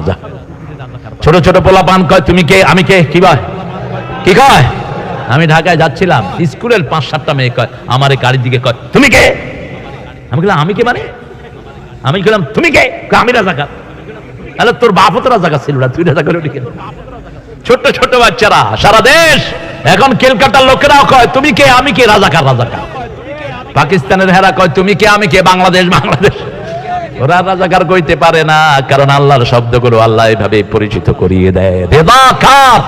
ছোট ছোট পোলা পান কয় তুমি কে? আমি কে? কি কয়? কি কয়? আমি ঢাকায় যাচ্ছিলাম, স্কুলের 5-7টা মেয়ে কয় আমার এই গাড়ির দিকে কয় তুমি কে? আমি বললাম আমি কে মানে? আমি বললাম তুমি কে? আমি রাজাকার। তাহলে তোর বাপও তো রাজাকার ছিল না, তুই রাজাকার হলি কেন? ছোট্ট ছোট্ট বাচ্চারা, সারা দেশ এখন কেলকাতার লোকেরাও কয় তুমি কে? আমি কে? রাজাকার, রাজাকার। পাকিস্তানের হেরা কয় তুমি কে আমি কে, বাংলাদেশ বাংলাদেশ। ওরা রাজাকার কইতে পারে না, কারণ আল্লাহর শব্দগুলো আল্লাহ এইভাবে পরিচিত করিয়ে দেয়। রেদাকার,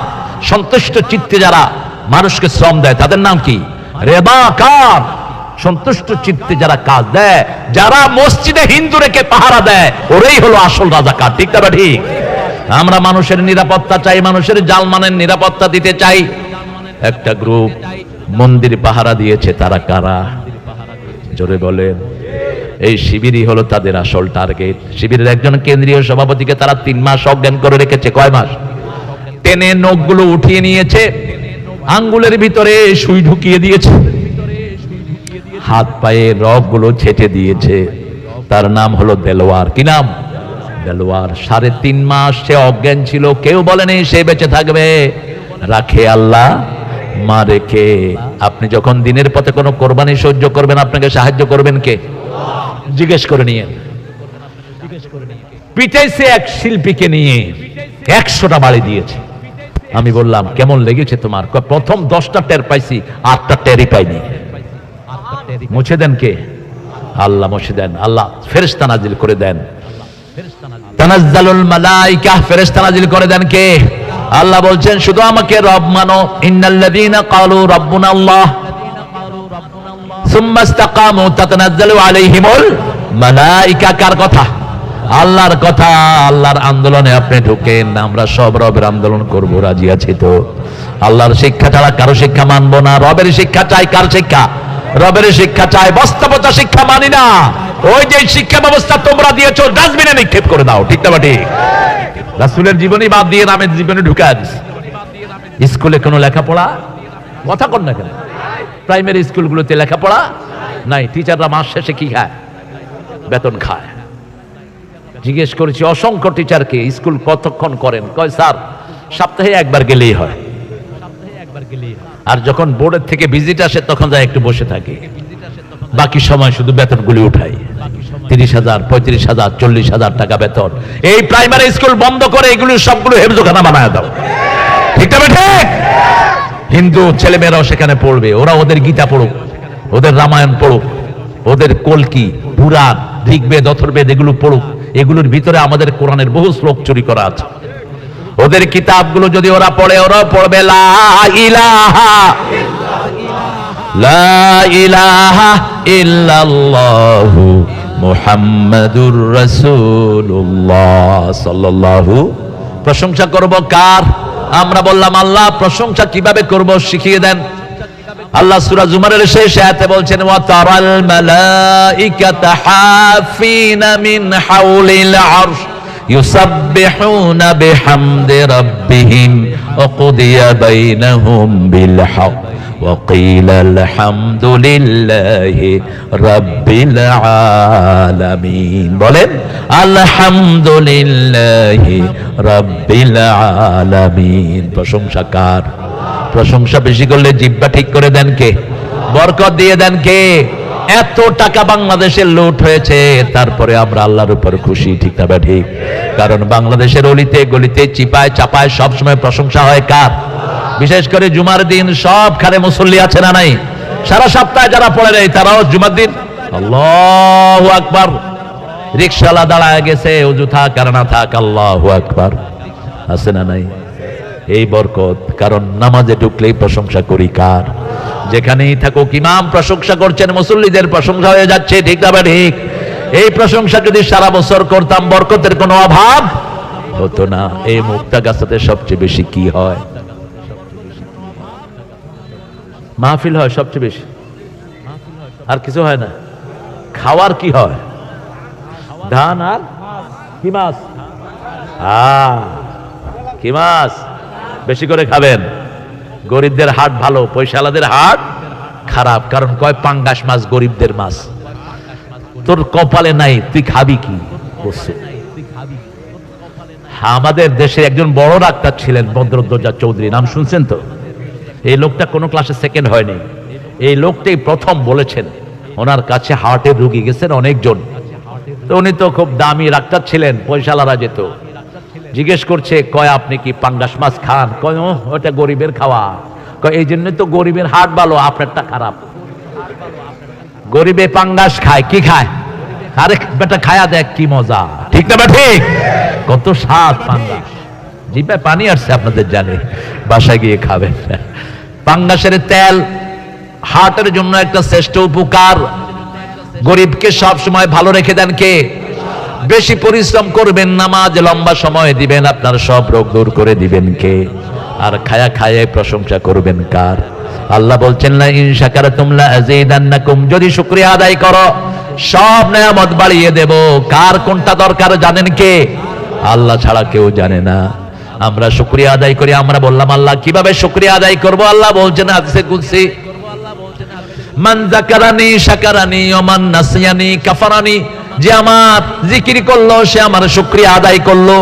সন্তুষ্ট চিত্তে যারা মানুষকে শ্রম দেয় তাদের নাম কি? রেদাকার। সন্তুষ্ট চিত্তে যারা কাজ দেয়, যারা মসজিদে হিন্দু রেখে পাহারা দেয়, ওরাই হলো আসল রাজাকার। ঠিক না ঠিক? আমরা মানুষের নিরাপত্তা চাই, মানুষের জালমানের নিরাপত্তা দিতে চাই। একটা গ্রুপ মন্দির পাহারা দিয়েছে, তারা কারা? জোরে বলেন। এই শিবিরই হলো তাদের আসল টার্গেট। শিবিরের একজন কেন্দ্রীয় সভাপতিকে তারা 3 মাস অজ্ঞান করে রেখেছে। কয় মাস? টেনে নখগুলো উঠিয়ে নিয়েছে, আঙ্গুলের ভিতরে সুই ঢুকিয়ে দিয়েছে, হাত পায়ে রগগুলো ছেটে দিয়েছে। তার নাম হলো দেলোয়ার। কি নাম? দেলোয়ার। 3.5 মাস সে অজ্ঞান ছিল, কেউ বলেনি সে বেঁচে থাকবে। রাখে আল্লাহ, মারে কে? আপনি যখন দিনের পথে কোনো কোরবানি সহ্য করবেন, আপনাকে সাহায্য করবেন কে? জিজ্ঞেস করে নিয়ে। পিটাইছে এক শিল্পীকে নিয়ে, 100টা বাড়ি দিয়েছে। আমি বললাম কেমন লেগেছে তোমার? প্রথম 10টা টের পাইছি, 8টা টেরই পাইনি। মুছে দেন কে? আল্লাহ মুছে দেন। আল্লাহ ফেরেশতা নাজিল করে দেন। তানাজ্জালুল মালায়েকা, ফেরেশতা নাজিল করে দেন কে? আল্লাহ বলছেন শুধু আমাকে রব মানো। ইন্নাল্লাযীনা ক্বালু রাব্বুনা আল্লাহ সুম্মা ইসতাকামু তাতানাজ্জালু আলাইহিমুল মালায়েকা। কার কথা? আল্লাহর কথা। আল্লাহর আন্দোলনে আপনি ঢুকেন, আমরা সব রবের আন্দোলন করব, রাজি আছি তো? আল্লাহর শিক্ষা ছাড়া কারো শিক্ষা মানবো না। রবের শিক্ষা চাই। কার শিক্ষা? রবের শিক্ষা চাই। বাস্তবতা শিক্ষা মানি না। ওই যে শিক্ষা ব্যবস্থা তোমরা দিয়েছো, ডাস্টবিনে নিক্ষেপ করে দাও। ঠিক না ঠিক? রাসূলের জীবনী বাদ দিয়ে নামের জীবনে ঢুকায় দিস। স্কুলে কোনো লেখাপড়া, কথা কর না কেন? প্রাইমারি স্কুলগুলোতে লেখাপড়া নাই। টিচাররা মাস শেষে কি খায়? বেতন খায়। জিজ্ঞেস করেছি অসংখ্য টিচারকে, স্কুল কতক্ষণ করেন? কয় স্যার সপ্তাহে একবার গেলেই হয়। আর যখন বোর্ডের থেকে ভিজিট আসে তখন যায় একটু বসে থাকে, বাকি সময় শুধু বেতনগুলি উঠাই। 30,000, 35,000, 40,000 টাকা বেতন। এই প্রাইমারি স্কুল বন্ধ করে এগুলো সবগুলো হেফজখানা বানায় দাও। ঠিক না ঠিক? হিন্দু ছেলেমেয়েরাও সেখানে পড়বে। ওরা ওদের গীতা পড়ুক, ওদের রামায়ণ পড়ুক, ওদের কলকি, পুরাণ, ঋগ্বেদ, অথর্বেদ এগুলো পড়ুক। এগুলোর ভিতরে আমাদের কোরআনের বহু শ্লোক চুরি করা আছে। ওদের কিতাবগুলো যদি ওরা পড়ে, ওরা পড়বে লা ইলাহা ইল্লাল্লাহু মুহাম্মাদুর রাসূলুল্লাহ সাল্লাল্লাহু। প্রশংসা করব কার? আমরা বললাম আল্লাহ। প্রশংসা কিভাবে করব শিখিয়ে দেন। আল্লাহ সূরা জুমারের শেষ আয়াতে বলছেন ওয়া তারাল মালাইকাতা হাফিনা মিন হাওলিল আরশ ইউসাব্বিহুনা বিহামদি রাব্বিহিম ওয়া কুদিয়া বাইনাহুম বিল হক ওয়া কিলা আলহামদুলিল্লাহি রাব্বিল আলামিন। বলেন আলহামদুলিল্লাহি রাব্বিল আলামিন। প্রশংসা কার? প্রশংসা বেশি করলে জিহ্বা ঠিক করে দেন কে? বরকত দিয়ে দেন কে? এত টাকা বাংলাদেশে লুট হয়েছে, তারপরে আমরা আল্লাহর উপর খুশি। ঠিক না ঠিক? কারণ বাংলাদেশের অলিতে গলিতে চিপায় চাপায় সবসময় প্রশংসা হয় কার? বিশেষ করে জুমার দিন সবখানে মুসল্লি আছে না নাই? সারা সপ্তাহে যারা পড়ে নেই তারাও জুমার দিন আল্লাহু আকবার। রিকশাওয়ালা দাঁড়ায় গেছে, ওযু থাক আর না থাক আল্লাহু আকবার, আছে না নাই? এই বরকত। কারণ নামাজে ঢুকলেই প্রশংসা করি কার? যেখানেই থাকুক ইমাম প্রশংসা করছেন, মুসল্লিদের প্রশংসা হয়ে যাচ্ছে। ঠিক না ঠিক? এই প্রশংসা যদি সারা বছর করতাম বরকতের কোনো অভাব হতো না। এই মুক্তাগাছাতে সবচেয়ে বেশি কি হয়? মাহফিল হয় সবচেয়ে বেশি, আর কিছু হয় না। খাওয়ার কি হয়? ধান আর কি মাছ? কি মাছ বেশি করে খাবেন। গরিবদের হাট ভালো, পয়সালাদের হাট খারাপ। কারণ কয় পাঙ্গাস মাছ গরিবদের মাছ। তোর কপালে নাই, তুই খাবি কি? আমাদের দেশে একজন বড় ডাক্তার ছিলেন বদরুদ্দোজা চৌধুরী, নাম শুনছেন তো? এই লোকটা কোনো ক্লাসে সেকেন্ড হয়নি। এই লোকটাই প্রথম বলেছেন, ওনার কাছে হার্টের রোগী গেছেন অনেকজন। তো উনি তো খুব দামি ডাক্তার ছিলেন, পয়সালারা যেত। জিজ্ঞেস করছে, কয় আপনি কি পাঙ্গাস মাছ খান? কয় ওটা গরিবের খাওয়া। কয় এই জন্য তো গরিবের হাট ভালো, আপনারটা খারাপ। গরিবে পাঙ্গাস খায়, কি খায়? আরে বেটা খায়া দেখ কি মজা, ঠিক না? ঠিক, কত স্বাদ পাঙ্গাস, জিভে পানি আসছে আপনাদের, জানে বাসায় গিয়ে খাবেন। পাঙ্গাসের তেল হার্টের জন্য একটা শ্রেষ্ঠ উপকার। গরিবকে সব সময় ভালো রেখে দেন কে? বেশি পরিশ্রম করবেন, নামাজ লম্বা সময় দিবেন, আপনার সব রোগ দূর করে দিবেন কে? আর খায়া খায়া প্রশংসা করবেন কার? আল্লাহ বলছেন লা ইন শাকারতুম লা আযীদান্নাকুম, যদি শুকরিয়া আদায় করো সব নেয়ামত বাড়িয়ে দেব। কার কোনটা দরকার জানেন কে? আল্লাহ ছাড়া কেউ জানে না। আমরা শুকরিয়া আদায় করি, আমরা বললাম আল্লাহ কিভাবে শুকরিয়া আদায় করব? আল্লাহ বলছেন হাদিসে কুদসি, মান যাকারানি শাকারানি ওয়া মান নাসিয়ানি কাফারানি, যে আমার জিকির করলো সে আমার শুকরিয়া আদায় করলো,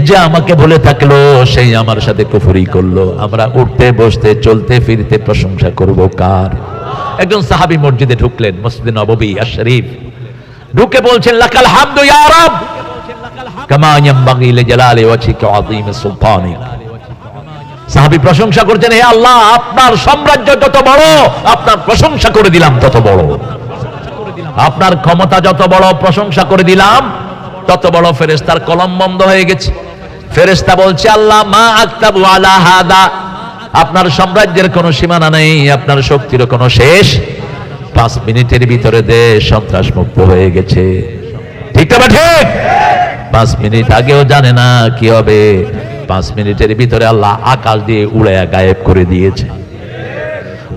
যে আমাকে ভুলে থাকলো সেই আমার সাথে কুফরি করলো। আমরা উঠতে বসতে চলতে ফিরতে প্রশংসা করব কার? একজন সাহাবী মসজিদে ঢুকলেন, মসজিদে নববী আর শরীফ, ঢুকে বলছেন লাকাল হামদু ইয়া রাব কামা ইয়ানবাগি লিজালালি ওয়াজহিকা ওয়া আযীমি সুলতানিক। সাহাবী প্রশংসা করছেন, হে আল্লাহ আপনার সাম্রাজ্য যত বড়, আপনার প্রশংসা করে দিলাম তত বড়, আপনার ক্ষমতা যত বড়, প্রশংসা করে দিলাম তত বড়। ফেরেশতার কলম বন্ধ হয়ে গেছে। ফেরেশতা বলছে আল্লাহ মা আকতাবু আলা হাদা, আপনার সাম্রাজ্যের কোনো সীমানা নেই, আপনার শক্তিরও কোনো শেষ। 5 মিনিটের ভিতরে দেশ সন্ত্রাস মুক্ত হয়ে গেছে, ঠিক না? ঠিক, 5 মিনিট আগেও জানে না কি হবে, 5 মিনিটের ভিতরে আল্লাহ আকাশ দিয়ে উড়াইয়া গায়েব করে দিয়েছে।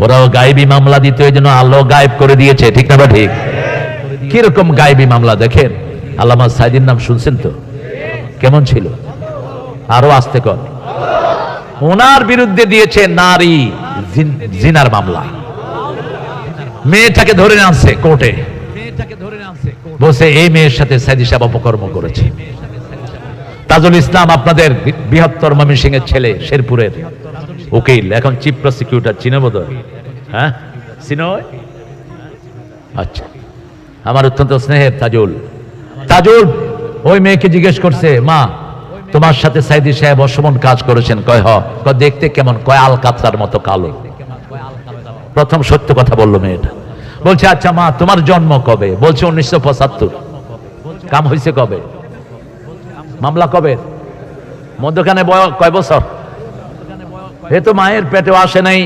ওরাও গায়েবী মামলা দিত, এই জন্য আল্লাহ গায়েব করে দিয়েছে, ঠিক না? ঠিক, কিরকম গায়েবী মামলা দেখেন। আল্লামা সাইদির নাম শুনছেন তো? কেমন ছিল? আরো আস্তে কর। ওনার বিরুদ্ধে দিয়েছে নারী জিনার মামলা। মেয়েটাকে ধরে আনছে কোর্টে, বসে এই মেয়ের সাথে সাইদি সাহেব অপকর্ম করেছে। তাজুল ইসলাম আপনাদের বৃহত্তর ময়মনসিংহের ছেলে, শেরপুরের উকিল, এখন চিফ প্রসিকিউটর, চিনে বোধহয়? হ্যাঁ চিনো? আচ্ছা, আমার অত্যন্ত স্নেহের তাজুল। তাজুল ওই মেয়েকে জিজ্ঞেস করছে, মা তোমার সাথে সাইদি সাহেব অসমন কাজ করেছেন? কয় হ। কয় দেখতে কেমন? কয় আলকাতরার মতো কালো। প্রথম সত্য কথা বললো মেয়েটা। বলছে আচ্ছা মা তোমার জন্ম কবে? বলছে 1975। কাম হয়েছে কবে? মামলা কবে? মধ্যখানে কয় বছর? এ তো মায়ের পেটেও আসে নাই,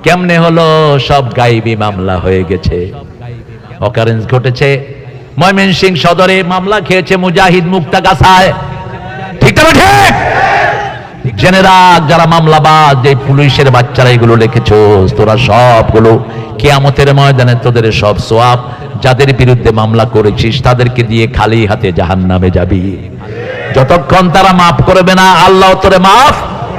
কেমনে হলো? সব গায়েবী মামলা হয়ে গেছে। অকারেন্স ঘটেছে ময়মনসিংহ সদরে, মামলা খেয়েছে মুজাহিদ মুক্তাগাছায়, ঠিক না? ঠিক, জেনেরা যারা মামলাবাজ, যে পুলিশের বাচ্চারা এগুলো লিখেছো, তোরা সবগুলো কিয়ামতের ময়দানে তোদের সব সওয়াব যাদের বিরুদ্ধে মামলা করেছিস তাদেরকে দিয়ে খালি হাতে জাহান্নামে যাবি। যতক্ষণ তারা মাফ করবে না, আল্লাহ তোরে মাফ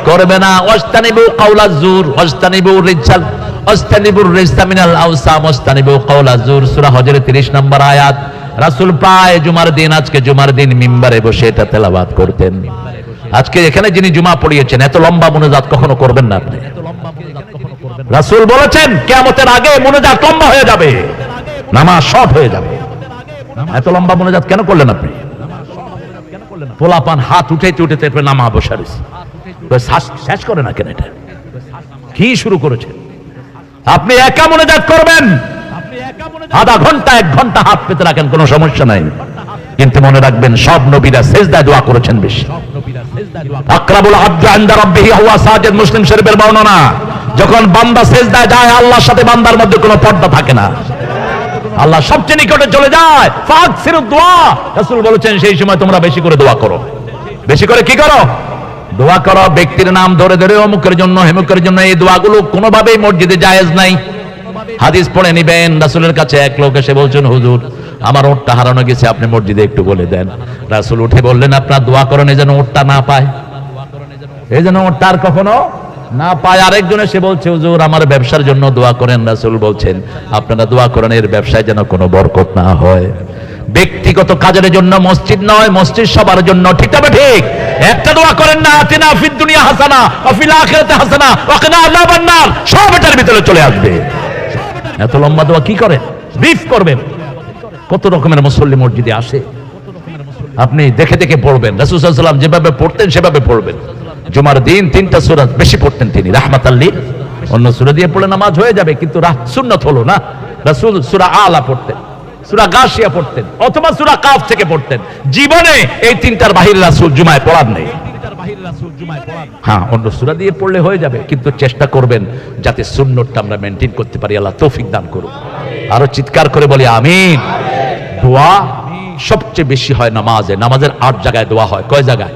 করবে না। ওয়াস্তানিবু কাওলা যুর ওয়াস্তানিবু রিজাল ওয়াস্তানিবুর রিজতা মিনাল আওসাম ওয়াস্তানিবু কাওলা যুর, সূরা হজরে 30 নম্বর আয়াত। রাসূল পায় জুমার দিন, আজকে জুমার দিন মিম্বারে বসে এটা তেলাওয়াত করতেন। আজকে এখানে যিনি জুমা পড়িয়েছেন, এত লম্বা মুনাজাত কখনো করবেন না আপনি। রাসূল বলেছেন কিয়ামতের আগে মুনাজাত লম্বা হয়ে যাবে, নামাজ শর্ট হয়ে যাবে। এত লম্বা মুনাজাত কেন করলেন আপনি? পোলাপান হাত উঠাইতে উঠাইতে নামা বসারিস, শেষ করে না কেন? এটা কি শুরু করেছেন আপনি? একা মুনাজাত করবেন, আধা ঘন্টা 1 ঘন্টা হাত পেতে রাখেন, কোনো সমস্যা নাই। কিন্তু মনে রাখবেন সব নবীরা সিজদায় দোয়া করেছেন বেশি। আকরাবুল আবদি ইনদা রাব্বিহি হুয়া সাজিদ, মুসলিম শরীফের বর্ণনা। যখন বান্দা সিজদায় যায় আল্লাহর সাথে বান্দার মধ্যে কোনো পর্দা থাকে না, আল্লাহ সবচেয়ে নিকটে চলে যায়। ফাকসিরু দোয়া, রাসূল বলেছেন সেই সময় তোমরা বেশি করে দোয়া করো। বেশি করে কি করো? দোয়া করো। ব্যক্তির নাম ধরে ধরে অমুকের জন্য হেমুকের জন্য, এই দোয়াগুলো কোনোভাবেই মসজিদে জায়েজ নাই। হাদিস পড়ে নিবেন। রাসূলের কাছে এক লোক এসে বলছেন, হুজুর আমার ওটটা হারানো গেছে, আপনি মসজিদে একটু বলে দেন। রাসূল উঠে বললেন, আপনার দোয়া করেন এই যেন ওটটা না পায়, এই যেন ওটটা আর কখনো না পায়। আরেকজন এসে বলছে, হুজুর আমার ব্যবসার জন্য দোয়া করেন। রাসূল বলছেন, আপনারা দোয়া করেন এর ব্যবসায় যেন কোনো বরকত না হয়। ব্যক্তিগত কাজের জন্য মসজিদ নয়, মসজিদ সবার জন্য, ঠিক না? ঠিক, একটা দোয়া করেন না, আতিনা ফিদ দুনিয়া হাসানা ওয়া ফিল আখিরাতি হাসানা ওয়া কিনা আযাবান নার, সব এটার ভিতরে চলে আসবে। এত লম্বা দোয়া কি করেন? ব্রিফ করবেন। কত রকমের মুসল্লি মসজিদে আসে, আপনি দেখে দেখে পড়বেন। রাসূল সাল্লাল্লাহু আলাইহি ওয়াসাল্লাম যেভাবে পড়তেন সেভাবে পড়বেন। জুমার দিন 3টা সূরা বেশি পড়তেন তিনি, রাহমাতাল লিল। অন্য সূরা দিয়ে পড়লে নামাজ হয়ে যাবে, কিন্তু সুন্নাত হলো না। রাসূল সূরা আলা পড়তেন, সূরা গাশিয়া পড়তেন, অথবা সূরা কাফ থেকে পড়তেন। জীবনে এই তিনটার বাহিরে রাসূল জুমায় পড়ার নেই। হ্যাঁ, অন্য সূরা দিয়ে পড়লে হয়ে যাবে, কিন্তু চেষ্টা করবেন যাতে সুন্নতটা আমরা মেনটেন করতে পারি। আল্লাহ তৌফিক দান করুন। আরো চিৎকার করে বলি আমিন। দোয়া সবচেয়ে বেশি হয় নামাজে। নামাজের 8 জায়গায় দোয়া হয়। কয় জায়গায়?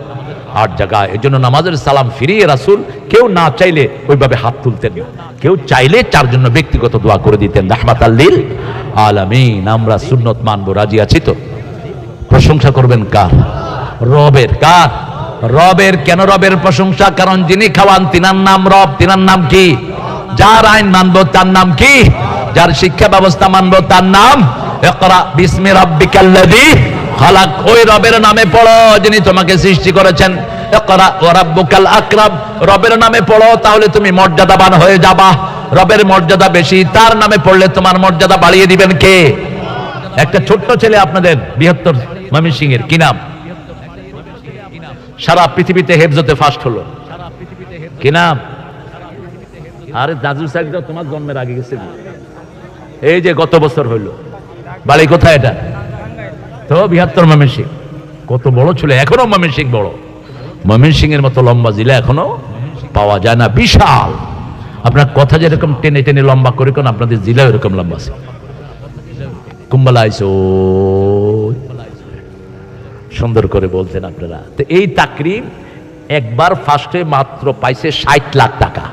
8 জায়গায়। এই জন্য নামাজের সালাম ফিরিয়ে রাসূল কেউ না চাইলে ওইভাবে হাত তুলতেন না, কেউ চাইলে 4 জন্য ব্যক্তিগত দোয়া করে দিতেন, রাহমাতাল লিল আলামিন। আমরা সুন্নত মানবো, রাজি আছি তো? প্রশংসা করবেন কার? রবের। কার? রবের। কেন রবের প্রশংসা? কারণ যিনি খাওয়ান তিনার নাম রব। তিনার নাম কি? যার আইন মানবো তার নাম কি? যার শিক্ষা ব্যবস্থা মানবো তার নাম ইকরা বিসমি রাব্বিকাল্লাযী খালাক। ওই রবের নামে পড়ো যিনি তোমাকে সৃষ্টি করেছেন। ইকরা ওয়া রাব্বুকাল আকরাম। রবের নামে পড়ো, তাহলে তুমি মর্যাদাবান হয়ে যাবা। রবের মর্যাদা বেশি, তার নামে পড়লে তোমার মর্যাদা বাড়িয়ে দিবেন কে? একটা ছোট্ট ছেলে আপনাদের বৃহত্তর ময়মনসিংহের, কি নাম? সারা পৃথিবীতে হেফজতে ফার্স্ট হলো, কি নাম? আরে দাদু সাহেব তোমার জন্মের আগে গেছে, এই যে গত বছর হইল। বাড়ি কোথায় এটা? তো বৃহত্তর ময়মনসিংহ। কত বড় ছিল, এখনো ময়মনসিংহ বড়। ময়মনসিংহের মতো লম্বা জেলা এখনো পাওয়া যায় না, বিশাল। আপনার কথা যেরকম টেনে টেনে লম্বা করে কোন আপনাদের জেলা এরকম লম্বা আছে। কুম্বালা আইসো, সুন্দর করে বলছেন আপনারা। তো এই তাকরিম একবার ফার্স্টে মাত্র পাইছে 60 লাখ টাকা।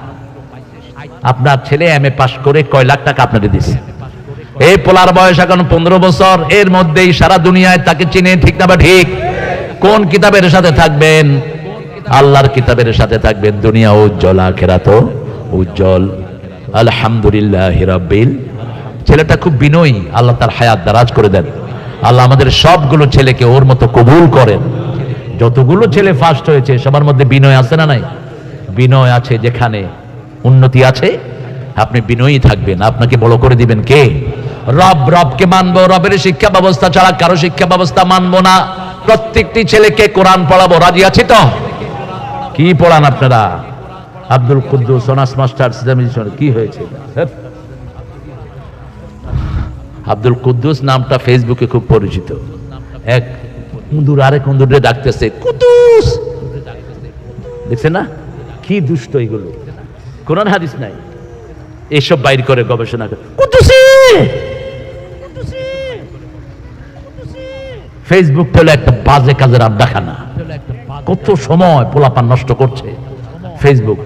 আপনার ছেলে এমএ পাস করে কয় লাখ টাকা আপনাকে দিছে? এই পোলার বয়স এখন 15 বছর। এর মধ্যেই সারা দুনিয়ায় তাকে চিনে, ঠিক না বা ঠিক? কোন কিতাবের সাথে থাকবেন? আল্লাহর কিতাবের সাথে থাকবেন। দুনিয়া উজ্জ্বল, আখিরাতও উজ্জ্বল। আলহামদুলিল্লাহি রাব্বিল। ছেলেটা খুব বিনয়ী, আল্লাহ তার হায়াত দারাজ করে দেন। আল্লাহ আমাদের সবগুলো ছেলেকে ওর মতো কবুল করেন। যতগুলো ছেলে ফার্স্ট হয়েছে সবার মধ্যে বিনয় আছে না নাই? বিনয় আছে। যেখানে উন্নতি আছে আপনি বিনয়ী থাকবেন, আপনাকে বড় করে দিবেন কে? রব। রবকে মানবো, রবের শিক্ষা ব্যবস্থা ছাড়া কারো শিক্ষা ব্যবস্থা মানবো না। প্রত্যেকটি ছেলেকে কোরআন পড়াবো, রাজি আছি তো? কি পড়ান আপনারা? আব্দুল কুদ্দুস অনার্স মাস্টার কি হয়েছে? আব্দুল কুদ্দুস নামটা ফেসবুকে খুব পরিচিত। এক কুন্দুর আরেক কুন্দুরে ডাকতেছে কুদ্দুস, দেখছেন না? কি দুষ্ট এগুলো, কোরআন হাদিস নাই, এসব বাইর করে গবেষণা করে কুদ্দুসি। ফেসবুক হলো একটা বাজে কাজের আড্ডাখানা। কত সময় পোলাপান নষ্ট করছে ফেসবুক।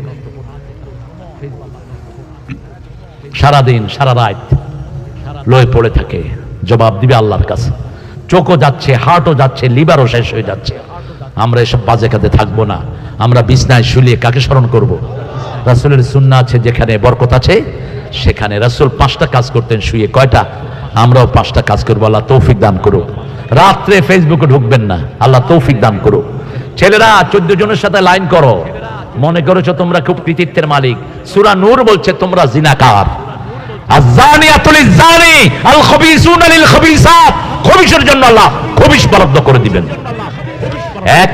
সারাদিন সারা রাত লয়ে পড়ে থাকে, জবাব দিবে আল্লাহর কাছে। চোখও যাচ্ছে, হার্টও যাচ্ছে, লিভারও শেষ হয়ে যাচ্ছে। আমরা এসব বাজে কাজে থাকবো না। আমরা বিছনায় শুলিয়ে কাকে স্মরণ করব? রাসূলের সুন্নাহ আছে যেখানে বরকত আছে সেখানে। রাসূল 5টা কাজ করতেন শুয়ে। কয়টা? আমরাও 5টা কাজ করবো। আল্লাহ তৌফিক দান করুক। রাত্রে ফেসবুকে ঢুকবেন না, আল্লাহ তৌফিক দান করুক। ছেলেরা 14 জনের সাথে লাইন করো। মনে করেছো তোমরা খুব কৃতিত্বের মালিক। সূরা নূর বলছে তোমরা জিনাকার। আয-যানিয়াতু লিয-যানি আল-খাবিসুনা লিল-খাবিসাত। খবিশের জন্য আল্লাহ খবিশ বরাদ্দ করে দিবেন।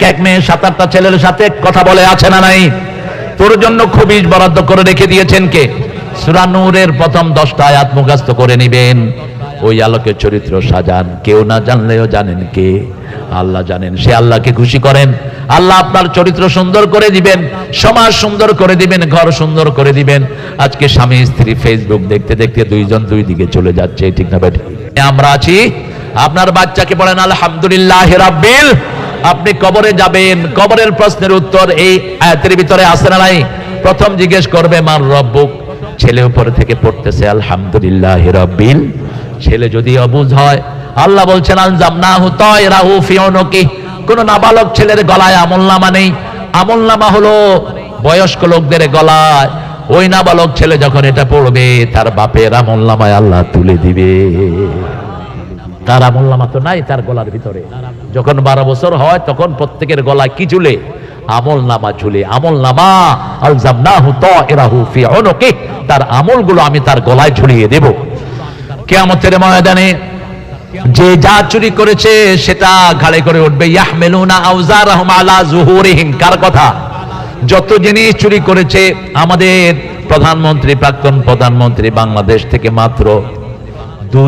এক মেয়ে 7-8টা ছেলের সাথে কথা বলে আছে না নাই? তোর জন্য খবিশ বরাদ্দ করে রেখে দিয়েছেন কে? সূরা নূরের প্রথম 10টা আয়াত মুখস্থ করে নেবেন। ওই আলোকে চরিত্র সাজান। কেউ না জানলেও জানেন কে? আল্লাহ জানেন। সে আল্লাহকে খুশি করেন, আল্লাহ আপনার চরিত্র সুন্দর করে দিবেন, সমাজ সুন্দর করে দিবেন, ঘর সুন্দর করে দিবেন। আজকে স্বামী স্ত্রী ফেসবুক দেখতে দেখতে 2 জন 2 দিকে চলে যাচ্ছে, ঠিক না ভাই? আমরা আছি। আপনার বাচ্চাকে বলেন আলহামদুলিল্লাহি রাব্বিল। আপনি কবরে যাবেন, কবরের প্রশ্নের উত্তর এই আয়াতের ভিতরে আছে না নাই? প্রথম জিজ্ঞেস করবে মান রব্বুক। ছেলে উপরে থেকে পড়তেছে আলহামদুলিল্লাহি রাব্বিল। ছেলে যদি অবুঝ হয়, আল্লাহ বলছেন আলজামনাহু তায়রাহু ফি উনুকি। কোন নাবালক ছেলের গলায় আমলনামা নেই। আমলনামা হলো বয়স্ক লোকদের গলায়। ওই নাবালক ছেলে যখন এটা পড়বে তার বাপের আমলনামায় আল্লাহ তুলে দিবে। তার আমলনামা তো নাই তার গলার ভিতরে। যখন 12 বছর হয় তখন প্রত্যেকের গলায় কি ঝুলে? আমলনামা ঝুলে। আমলনামা আলজামনাহু তায়রাহু ফি উনুকি। তার আমলগুলো আমি তার গলায় ঝুলিয়ে দেব। কিয়ামতের ময়দানে যে যা চুরি করেছে সেটা ঘাড়ে করে উঠবে। ইয়াহমিলুনা আওজারহুম আলা যুহুরিহিম। কার কথা? যত জিনিস চুরি করেছে আমাদের প্রধানমন্ত্রী, প্রাক্তন প্রধানমন্ত্রী বাংলাদেশ থেকে মাত্র 2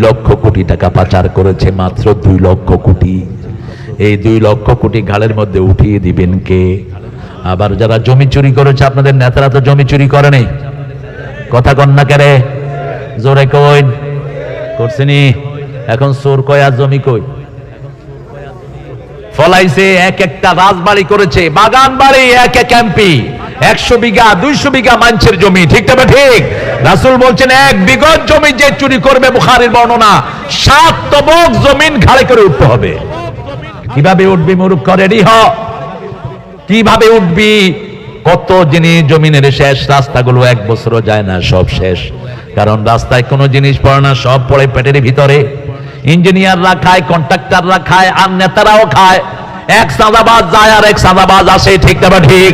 লক্ষ কোটি টাকা পাচার করেছে, মাত্র 2 লক্ষ কোটি। এই 2 লক্ষ কোটি ঘাড়ের মধ্যে উঠিয়ে দিবেন কে? আবার যারা জমি চুরি করেছে, আপনাদের নেতারা তো জমি চুরি করেনি, কথা কন না কেরে, জোরে কইন, করছেনি? এখন চোর কয় আর জমি কই? ফলাইছে, এক একটা রাজবাড়ি করেছে, বাগান বাড়ি, এক এক এমপি, 100 বিঘা 200 বিঘা মানুষের জমি, ঠিক তবে ঠিক? রাসূল বলছেন 1 বিঘত জমি যে চুরি করবে, বুখারীর বর্ণনা, 7 তবক জমিন ঘাড়ে করে উঠতে হবে। কিভাবে উঠবি মূর্খ? রেডি হ, কিভাবে উঠবি? কত জিনিস জমিনের শেষ, রাস্তাগুলো 1 বছরও যায় না, সব শেষ। কারণ রাস্তায় কোনো জিনিস পড়ে না, সব পড়ে পেটের ভিতরে। ইঞ্জিনিয়াররা খায়, কন্ট্রাক্টররা খায়, আর নেতারাও খায়। এক চাঁদাবাজ যায় আর এক চাঁদাবাজ আসে, ঠিক না ঠিক?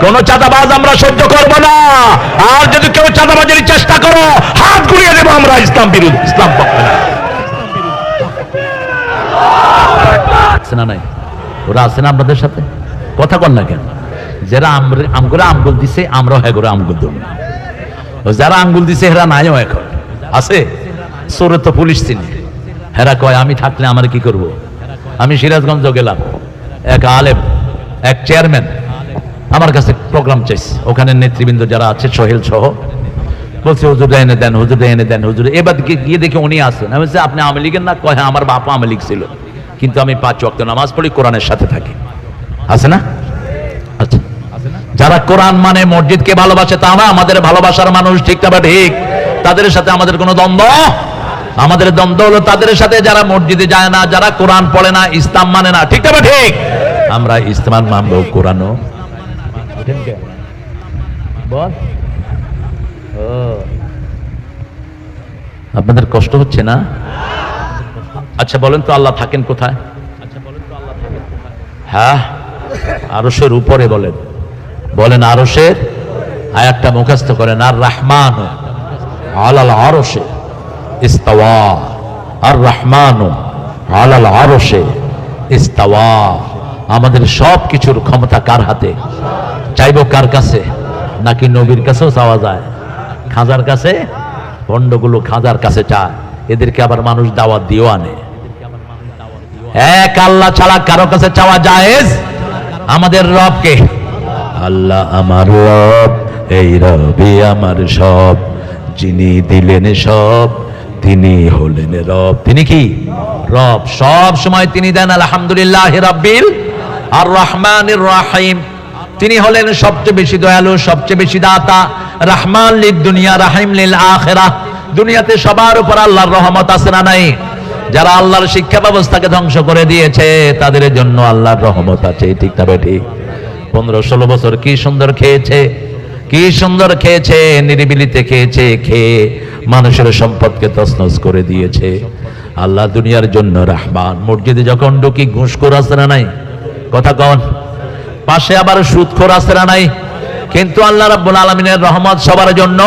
কোন চাঁদাবাজ আমরা সহ্য করব না। আর যদি কেউ চাঁদাবাজের চেষ্টা করো, হাত ঘুরিয়ে দেবো আমরা। ইসলাম বিরোধী, ইসলাম পক্ষে না। আছে না নাই? ওরা আছে না আপনাদের সাথে? কথা কন না কেন? যারা আমগুলো আঙ্গুল দিছে, আমরাও হ্যাঁ করে আঙ্গুল দেব। যারা আঙ্গুল দিছে হেরা নাইও, এখন আছে। চোরে তো পুলিশ চিনি, হেরা কয় আমি থাকলে আমার কি করব? আমি সিরাজগঞ্জ গেলাম, এক আলেম, এক চেয়ারম্যান আমার কাছে প্রোগ্রাম চাইছে, ওখানে নেতৃবৃন্দ যারা আছে সোহেল সহ, বলছে হুজুর এনে দেন, হুজুর এনে দেন, হুজুর। এবার গিয়ে দেখে উনি আসেন। আমি বলছি আপনি আওয়ামী লীগের না? কয় হ্যাঁ, আমার বাপ আওয়ামী লীগ ছিল, কিন্তু আমি 5 ওয়াক্ত নামাজ পড়ি, কোরআনের সাথে থাকি। আছে না? আচ্ছা, যারা কোরআন মানে, মসজিদকে ভালোবাসে, তারা আমাদের ভালোবাসার মানুষ, ঠিক না ঠিক? তাদের সাথে আমাদের কোনো দ্বন্দ্ব? আমাদের দ্বন্দ্ব হলো তাদের সাথে যারা মসজিদে যায় না, যারা কোরআন পড়ে না, ইসলাম মানে না, ঠিক না ঠিক? আমরা ইসলাম মানবো, কোরআনও। আপনাদের কষ্ট হচ্ছে না? আচ্ছা বলেন তো, আল্লাহ থাকেন কোথায়? হ্যাঁ, আরশের উপরে। বলেন বলেন, আরশের। আয়াতটা মুখস্থ করেন, আর রহমান আলাল আরশে ইস্তাওয়া, আর রহমান আলাল আরশে ইস্তাওয়া। আমাদের সব কিছুর ক্ষমতা কার হাতে? চাইবো কার কাছে? নাকি নবীর কাছেও চাওয়া যায়? খাজার কাছে? ভণ্ডগুলো খাজার কাছে চায়, এদেরকে আবার মানুষ দাওয়াত দিয়েও আনে। এক আল্লাহ ছাড়া কারো কাছে চাওয়া জায়েজ? আমাদের রবকে, আল্লাহ আমার রব, এই রবি আমার সব, যিনি দিলেন সব, তিনি হলেন রব। তিনি কি? রব। সব সময় তিনি দেন। আলহামদুলিল্লাহ রাব্বিল আর রহমানির রহিম। তিনি হলেন সবচেয়ে বেশি দয়ালু, সবচেয়ে বেশি দাতা। রহমান লিদ দুনিয়া, রহিম লিল আখিরাহ। দুনিয়াতে সবার উপর আল্লাহর রহমত আছে না নাই? যারা আল্লাহর শিক্ষা ব্যবস্থাকে ধ্বংস করে দিয়েছে, তাদের জন্য আল্লাহর রহমত আছে, ঠিক না ঠিক? 15-16 বছর কি সুন্দর খেয়েছে, কি সুন্দর খেয়েছে, নিরিবিলিতে খেয়েছে, খেয়ে মানুষের সম্পদকে তছনছ করে দিয়েছে। আল্লাহ দুনিয়ার জন্য রহমান। মসজিদে যখন ঢুকি ঘুষখোর আছে না নাই? কথা কন। পাশে আবার সুদখোর আছে না নাই? কিন্তু আল্লাহ রাব্বুল আলামিনের রহমত সবার জন্য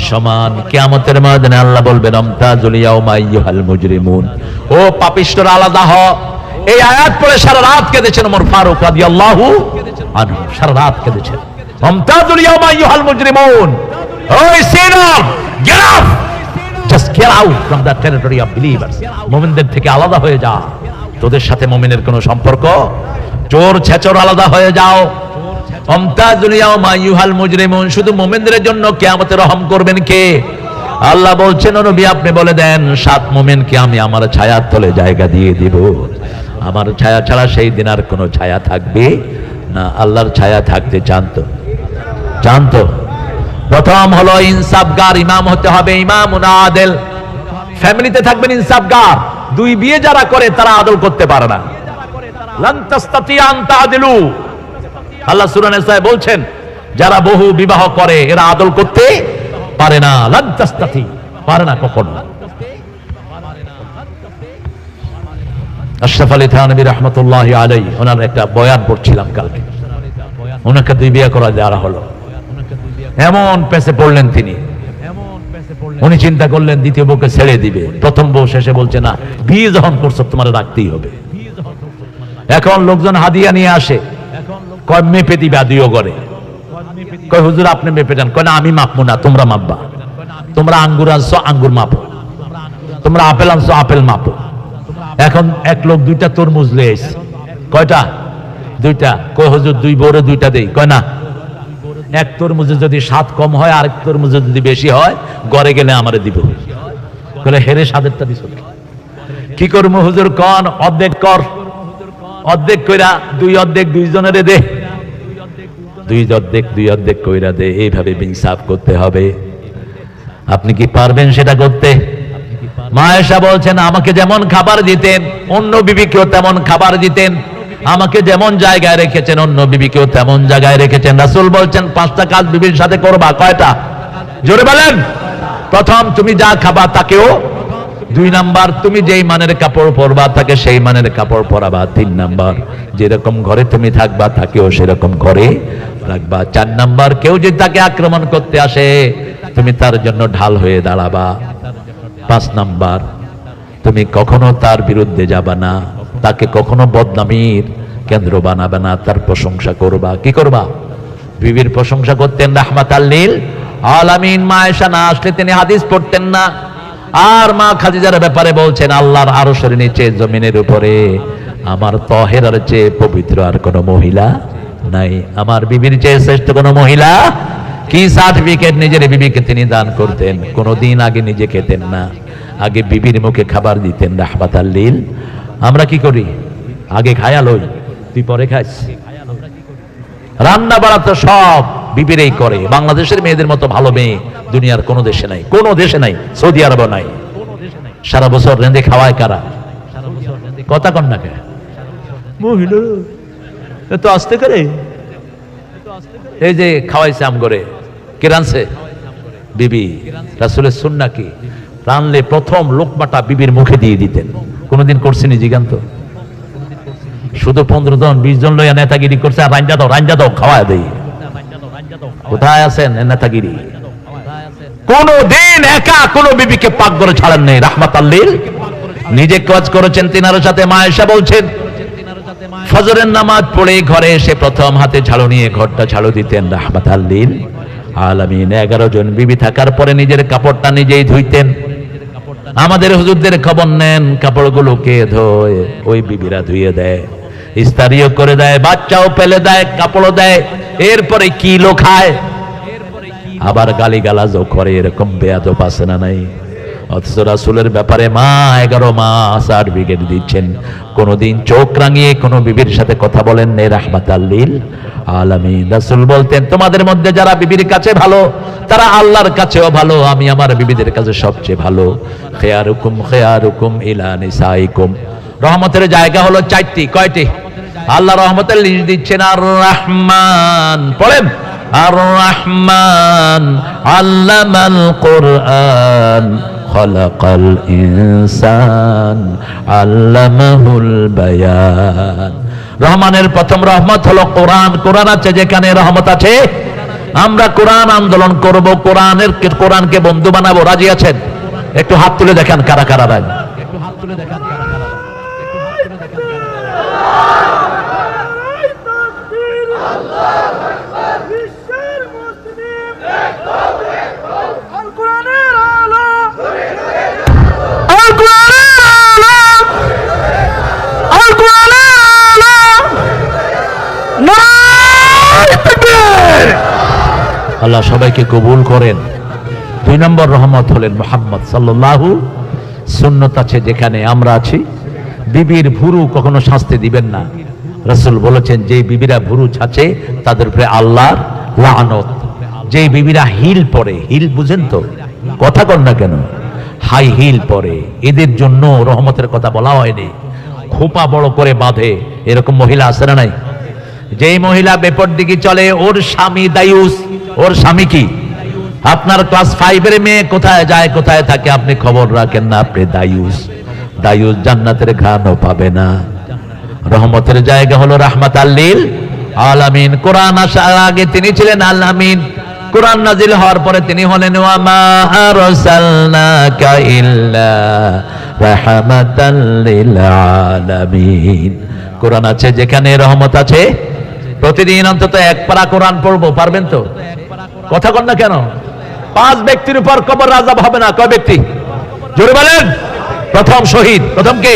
সমান। কিয়ামতের ময়দানে আল্লাহ বলবেন, আমতাজুল ইয়াউমা আইয়ুহাল মুজরিমুন, ও পাপিষ্ঠরা আলাদা হ। এই আয়াত পড়ে সারা রাত কেঁদেছেন ওমর ফারুক রাদিয়াল্লাহু আনহু, সারা রাত কেঁদেছেন। আমতাজুল ইয়াউমা আইয়ুহাল মুজরিমুন, ওই sinner, get out, just get out from the territory of believers. মুমিনদের থেকে আলাদা হয়ে যা, তোদের সাথে মুমিনের কোনো সম্পর্ক। চোর ছেচর আলাদা হয়ে যাও। আমতাজুল ইয়াউমা আইয়ুহাল মুজরিমুন, শুধু মুমিনদের জন্য কিয়ামতে রহম করবেন কে? আল্লাহ বলছেন, ও নবী আপনি বলে দেন, 7 মুমিনকে আমি আমার ছায়ার তলে জায়গা দিয়ে দিব। আমার ছায়া ছাড়া সেই দিন আর কোনো ছায়া থাকবে না। আল্লাহর ছায়া থাকতে চান তো? চান তো? প্রথম হলো ইনসাফগার ইমাম হতে হবে, ইমামুন আদিল। ফ্যামিলিতে থাকবেন ইনসাফগার। 2 বিয়ে যারা করে তারা আদল করতে পারে না। লান তাস্তাতিয়া আন তা'দিলু, আল্লাহ সূরা নিসায় বলছেন, যারা বহু বিবাহ করে এরা আদল করতে পারে না। লান তাস্তাতি, পারে না কখনো। আশরাফ আলী থানভী রাহমাতুল্লাহি আলাইহি, ওনার একটা বয়ান পড়ছিলাম কালকে। ওনাকে 2 বিয়ে করা দেওয়া হলো। এমন পেছে পড়লেন তিনি, উনি চিন্তা করলেন দ্বিতীয় বউকে ছেড়ে দিবে। প্রথম বউ শেষে বলছে, না, বিয়ে যখন করছো তোমার রাখতেই হবে। এখন লোকজন হাদিয়া নিয়ে আসে, কয় মেপে দিবে, আদিও করে। কয় হুজুর আপনি মেপে দেন। কয় না, আমি মাপবো না, তোমরা মাপবা। তোমরা আঙ্গুর আনছো, আঙ্গুর মাপো। তোমরা আপেল আনছো, আপেল মাপো। এখন এক লোক 2টা তরমুজ লয়ে এসে, কয়টা? 2টা। কই হুজুর 2 বড়ে 2টা দেই, কয় না। এক তরমুজে যদি স্বাদ কম হয়, আরেক তরমুজে যদি বেশি হয়, ঘরে গেলে আমারে দিব। বলে হেরে স্বাদেরটা দিছ, কি করবো হুজুর কন? অর্ধেক কর, অর্ধেক কইরা 2 অর্ধেক 2 জনেরে দে, 2 অর্ধেক 2 অর্ধেক কইরা দে। এইভাবে ইনসাফ করতে হবে। আপনি কি পারবেন সেটা করতে? মা আয়েশা বলছেন, আমাকে যেমন খাবার দিতেন, অন্য বিবিকেও তেমন খাবার দিতেন। আমাকে যেমন জায়গায় রেখেছেন, অন্য বিবিকেও তেমন জায়গায় রেখেছেন। রাসূল বলছেন 5টা কাজ বিবির সাথে করবা। কয়টা? জোরে বলেন। প্রথম, তুমি যা খাবা তাকেও। 2 নাম্বার, তুমি যেই মানের কাপড় পরবা তাকে সেই মানের কাপড় পরাবা। 3 নাম্বার, যেরকম ঘরে তুমি থাকবা তাকেও সেরকম ঘরে রাখবা। 4 নাম্বার, কেউ যদি তাকে আক্রমণ করতে আসে তুমি তার জন্য ঢাল হয়ে দাঁড়াবা। 5 নাম্বার, তুমি কখনো তার বিরুদ্ধে যাবা না, তাকে কখনো বদনামির কেন্দ্র বানাবে না, তার প্রশংসা করবা। কি করবা? বিবির প্রশংসা করতেন রাহমাতাল লিল আলামিন। মা আয়েশা না আসলে তিনি হাদিস পড়তেন না। আর মা খাদিজার ব্যাপারে বলছেন, আল্লাহর আরশের নিচে জমিনের উপরে আমার তাহেরার চেয়ে পবিত্র আর কোনো মহিলা নাই, আমার বিবির চেয়ে শ্রেষ্ঠ কোনো মহিলা। কি সার্টিফিকেট নিজের বিবিকে তিনি দান করতেন। কোনোদিন আগে নিজে খেতেন না, আগে বিবির মুখে খাবার দিতেন রাহমাতাল লিল। আমরা কি করি? আগে খায়া লই, তুই পরে খাস। রান্না বাড়া তো সব বিবিরেই করে। বাংলাদেশের মেয়েদের মতো ভালো মেয়ে দুনিয়ার কোনো দেশে নাই, কোনো দেশে নাই, সৌদি আরব নাই। সারা বছর রেঁধে খাওয়ায় কারা? কথা কন না কে? মহিলা তো আসতে করে। এই যে খাওয়াইছে আম করে, কে রানছে? বিবি। রাসূলের সুন্নাহ কি? রানলে প্রথম লোকমাটা বিবির মুখে দিয়ে দিতেন। কোনদিন করছেনি জিগান্ত? শুধু 15 জন 20 জন লইয়া নেতাগিরি করছে, আর রাঞ্জা দাও খাওয়া দেই। কোথায় আছেন নেতাগিরি? কোনদিন একা কোন বিবিকে পাক করে ছাড়েন নাই রাহমাতাল লিল। নিজে কাজ করেছেন। তিনার সাথে মা আয়েশা বলছেন, ফজরের নামাজ পড়ে ঘরে এসে প্রথম হাতে ঝাড়ু নিয়ে ঘরটা ঝাড়ু দিতেন রাহমাতাল লিল আলামিন। 11 জন বিবি থাকার পরে নিজের কাপড়টা নিজেই ধুইতেন। আমাদের হুজুরদের খবর নেন, কাপড়গুলোকে ধোয় ওই বিবিরা ধুইয়ে দেয়, ইস্তারিও করে দেয়, বাচ্চাও পেলে দেয়, কাপড়ও দেয়। এরপরে কিলো খায়, আবার গালিগালাজও করে। এরকম বেয়াদব আছে না নাই? অথচ রাসূলের ব্যাপারে মা 11 মাস সার্টিফিকেট দিচ্ছেন। কোনদিন চোখ রাঙিয়ে কোনো বিবির সাথে কথা বলেন নেই রাহমাতাল লিল আলামিন। রাসূল বলতেন, তোমাদের মধ্যে যারা বিবির কাছে ভালো তারা আল্লাহর কাছেও ভালো। আমি আমার বিবিদের কাছে সবচেয়ে ভালো। খেয়ারুকুম খেয়ারুকুম ইলা নিসাইকুম। রহমতের জায়গা হলো 4টি। কয়টি? আল্লাহ রহমতের লিস্ট দিচ্ছেন। আর রহমান, পড়েন, আর রহমান আল্লামাল কুরআন খালাকাল ইনসান আল্লামাহুল বায়ান। রহমানের প্রথম রহমত হলো কোরআন। কোরআন আছে যেখানে রহমত আছে। আমরা কোরআন আন্দোলন করব, কোরআনকে বন্ধু বানাবো। রাজি আছেন? একটু হাত তুলে দেখান কারা কারা রাজি। আল্লাহ সবাইকে কবুল করেন। 2 নম্বর রহমত হলেন মুহাম্মদ সাল্লাল্লাহু। সুন্নত আছে যেখানে আমরা আছি। বিবির ভুরু কখনো শাস্তি দিবেন না। রাসূল বলেছেন, যে বিবিরা ভুরু ছাচে তাদের উপরে আল্লাহর লানত। যে বিবিরা হিল পরে, হিল বুঝেন তো? কথা কন না কেন? হাই হিল পরে, এদের জন্য রহমতের কথা বলা হয়নি। খোপা বড় করে বাঁধে, এরকম মহিলা আছে না নাই? যেই মহিলা বেপরদিকি চলে, ওর স্বামী দায়ুস। ওর স্বামী কি? আপনার ক্লাস 5 এর মেয়ে কোথায় যায়, কোথায় থাকে আপনি খবর রাখেন না, আপনি দায়ুস। দায়ুস জান্নাতের ঘ্রাণও পাবে না। রহমতের জায়গা হলো রাহমাতাল লিল আলামিন। কোরআন আসার আগে তিনি ছিলেন আল আমিন। কোরআন নাজিল হওয়ার পরে তিনি হলেন ওয়া মা আরসালনাকা ইল্লা রাহমাতাল লিল আলামিন। কোরআন আছে যেখানে রহমত আছে। প্রতিদিন অন্তত 1 পারা কোরআন পড়বো, পারবেন তো? কথা কন না কেন? 5 ব্যক্তির উপর কবর আযাব হবে না। কয় ব্যক্তি? জোরে বলেন। প্রথম শহীদ। প্রথম কে?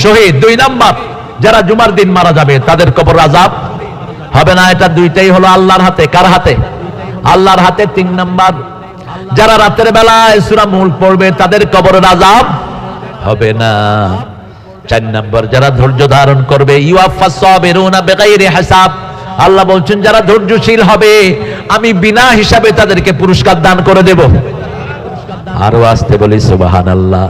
শহীদ। 2 নাম্বার যারা জুমার দিন মারা যাবে তাদের কবর আযাব হবে না। এটা দুইটাই হলো আল্লাহর হাতে। কার হাতে? আল্লাহর হাতে। 3 নাম্বার যারা রাতের বেলায় সূরা মুলক পড়বে তাদের কবরের আযাব হবে না। 4 নাম্বার যারা ধৈর্য ধারণ করবে, ইউয়াফাস সাবিরুনা বিগাইরি হিসাব, আল্লাহ বলছেন যারা ধৈর্যশীল হবে আমি বিনা হিসাবে তাদেরকে পুরস্কার দান করে দেব। আরো আসতে বলি সুবহানাল্লাহ।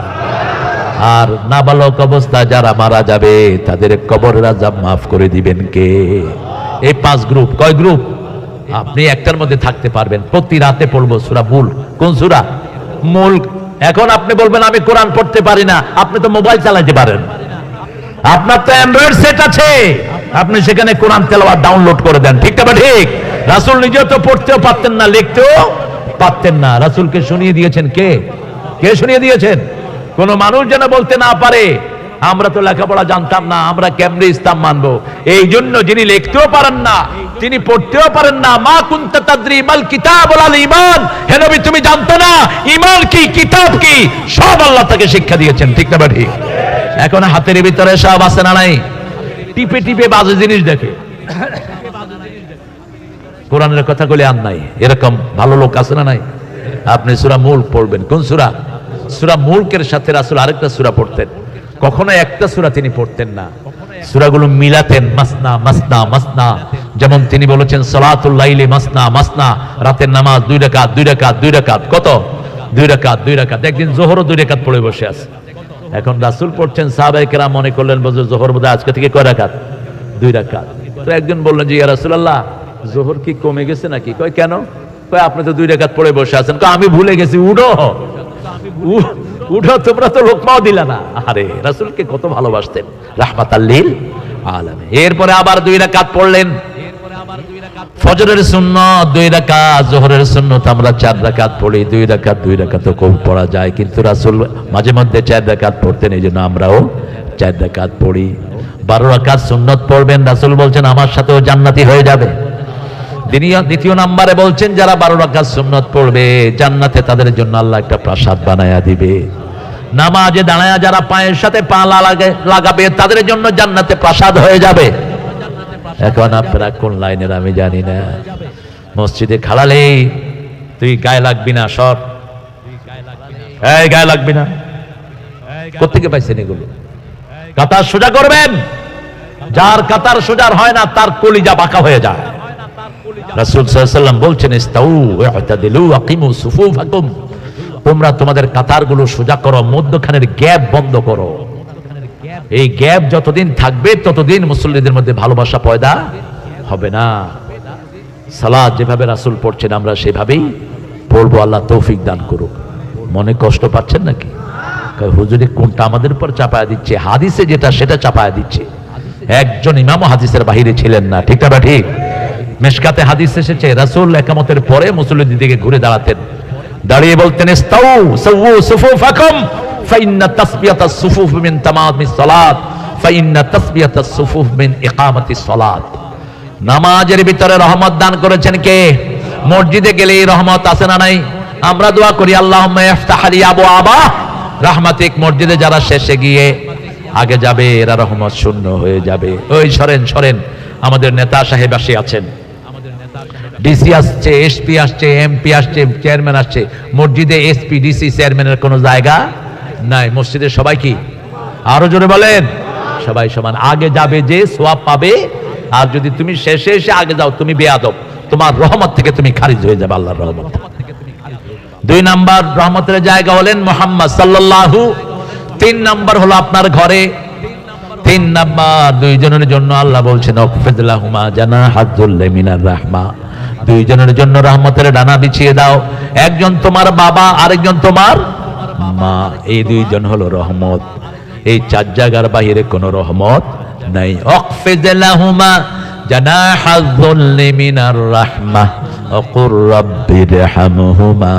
আর নাবালক অবস্থা যারা মারা যাবে তাদের কবরের আযাব মাফ করে দিবেন কে? এই 5 গ্রুপ। কয় গ্রুপ? আপনি একটার মধ্যে থাকতে পারবেন। প্রতি রাতে পড়বো সূরা মুলক। কোন সূরা? মুলক। এখন আপনি বলবেন আমি কোরআন পড়তে পারি না, আপনি তো মোবাইল চালাতে পারেন, আপনার তো অ্যান্ড্রয়েড সেট আছে, আপনি সেখানে কোরআন তেলাওয়াত ডাউনলোড করে দেন। ঠিক না? ঠিক। রাসূল নিজেও তো পড়তেও পারতেন না, লিখতেও পারতেন না। রাসূলকে শুনিয়ে দিয়েছেন কে? কে শুনিয়ে দিয়েছেন? কোন মানুষ যেন বলতে না পারে আমরা তো লেখাপড়া জানতাম না, আমরা কেমনে ইসলাম মানবো। এই জন্য যিনি লিখতেও পারেন না, তিনি পড়তেও পারেন না, মা কুনতা তাদরি মাল কিতাব ওয়াল ঈমান, হে নবী তুমি জানতে না ঈমান কি, কিতাব কি, সব আল্লাহ তাকে শিক্ষা দিয়েছেন। ঠিক না ঠিক? এখন হাতের ভিতরে সব আছে না নাই? টিপে টিপে বাজে জিনিস দেখে, কোরআনের কথাগুলি আর নাই। এরকম ভালো লোক আছে না নাই? আপনি সূরা মুলক পড়বেন। কোন সূরা? সূরা মুলকের সাথে রাসূল আরেকটা সূরা পড়তেন। কখনো একটা সূরা তিনি পড়তেন না, সূরাগুলো মিলাতেন মাসনা মাসনা মাসনা। যেমন তিনি বলেছেন সালাতুল লাইলি মাসনা মাসনা, রাতের নামাজ 2 রাকাত 2 রাকাত 2 রাকাত। কত? 2 রাকাত 2 রাকাত। একদিন যোহরও 2 রাকাত পড়ে বসে আছে। এখন রাসূল পড়ছেন, সাহাবায়ে কেরাম মনে করলেন বলে যোহর বোধহয় আজকে থেকে কয় রাকাত? 2 রাকাত। তো একজন বললেন যে ইয়া রাসূলুল্লাহ যোহর কি কমে গেছে নাকি? কয় কেন? কয় আপনি তো 2 রাকাত পড়ে বসে আছেন। কয় আমি ভুলে গেছি, উঠো উঠো, তোমরা তো লোকমাও দিলা না। আরে রাসূলকে কত ভালোবাসতেন, রাহমাতাল লিল আলামিন। এরপরে আবার 2 রাকাত পড়লেন। ফজরের সুন্নাত 2 রাকাত, যোহরের সুন্নাত আমরা 4 রাকাত পড়ি। 2 রাকাত 2 রাকাত তো কম পড়া যায়, কিন্তু রাসূল মাঝে মধ্যে 4 রাকাত পড়তেন, এই জন্য আমরাও 4 রাকাত পড়ি। 12 রাকাত সুন্নাত পড়বেন, রাসূল বলছেন আমার সাথেও জান্নাতি হয়ে যাবে। দ্বিতীয় নম্বরে বলছেন যারা 12 রাকাত সুন্নাত পড়বে জান্নাতে তাদের জন্য আল্লাহ একটা প্রাসাদ বানায়া দিবে। নামাজে দাঁড়ায়া যারা পায়ের সাথে পা লাগাবে তাদের জন্য জান্নাতে প্রাসাদ হয়ে যাবে। এখন আপনারা কোন লাইনের আমি জানি না। মসজিদে খাড়ালেই তুই গায়ে লাগবি না, সর, এই গায়ে লাগবি না। কোত্থেকে পাইছেন এগুলো? কাতার সোজা করবেন, যার কাতার সোজা হয় না তার কলিজা বাঁকা হয়ে যায়। রাসূল সাল্লাল্লাহু আলাইহি ওয়াসাল্লাম বলছেন ইস্তাউ ওয়া'তাদিলু আকিমু সুফুফাকুম, তোমরা তোমাদের কাতারগুলো সোজা করো, মধ্যখানের গ্যাপ বন্ধ করো। এই গ্যাপ যতদিন থাকবে ততদিন মুসল্লিদের মধ্যে ভালোবাসা পয়দা হবে না। সালাত যেভাবে রাসূল পড়ছেন আমরা সেভাবেই পড়বো। আল্লাহ তৌফিক দান করুক। মনে কষ্ট পাচ্ছেন নাকি? হুজুরে কোনটা আমাদের উপর চাপায়া দিচ্ছে? হাদিসে যেটা সেটা চাপায়া দিচ্ছে। একজন ইমামও হাদিসের বাহিরে ছিলেন না। ঠিক না ঠিক? মিশকাতে হাদিস এসেছে রাসূল ইকামতের পরে মুসল্লিদের দিকে ঘুরে দাঁড়াতেন, দাঁড়িয়ে বলতেন ইস্তাউ সাওউ সুফুফাকুম ফাইন্না তাসবিয়াতাস সুফুফ মিন তামামিস সালাত ফাইন্না তাসবিয়াতাস সুফুফ মিন ইকামাতিস সালাত। নামাজের ভিতরে রহমত দান করেছেন কে? মসজিদে গেলেই রহমত আছে না নাই? আমরা দোয়া করি আল্লাহুম্মা ইফতাহ লি আবওয়াবা রাহমাতিক। মসজিদে যারা শেষে গিয়ে আগে যাবে এরা রহমত শূন্য হয়ে যাবে। ওই সরেন সরেন, আমাদের নেতা সাহেব আসে আছেন, ডিসি আসছে, এসপি আসছে, এমপি আসছে, চেয়ারম্যান আসছে। মসজিদে এসপি ডিসি চেয়ারম্যানের কোনো জায়গা নাই। মসজিদে সবাই কি? আরো জোরে বলেন। সবাই সমান। আগে যাবে যে সওয়াব পাবে, আর যদি তুমি শেষে এসে আগে যাও তুমি বেয়াদব, তোমার রহমত থেকে তুমি খারিজ হয়ে যাবে, আল্লাহর রহমত। 2 নাম্বার রহমতের জায়গা হলেন মুহাম্মদ সাল্লাল্লাহু। 3 নাম্বার হলো আপনার ঘরে। 3 নাম্বার 2 জনের জন্য আল্লাহ বলছেন ওয়াকফিদ লাহুমা জানাহাদ যুল্লি মিনার রাহমা। 2 জনের জন্য রহমতের ডানা বিছিয়ে দাও। একজন তোমার বাবা, আরেকজন তোমার মা। এই 2 জন হলো রহমত। এই 4 জায়গার বাইরে কোনো রহমত নাই। ওয়াকফিদ লাহুমা জানাহাদ যুল্লি মিনার রাহমা ওয়া কুর রাব্বিরহামহুমা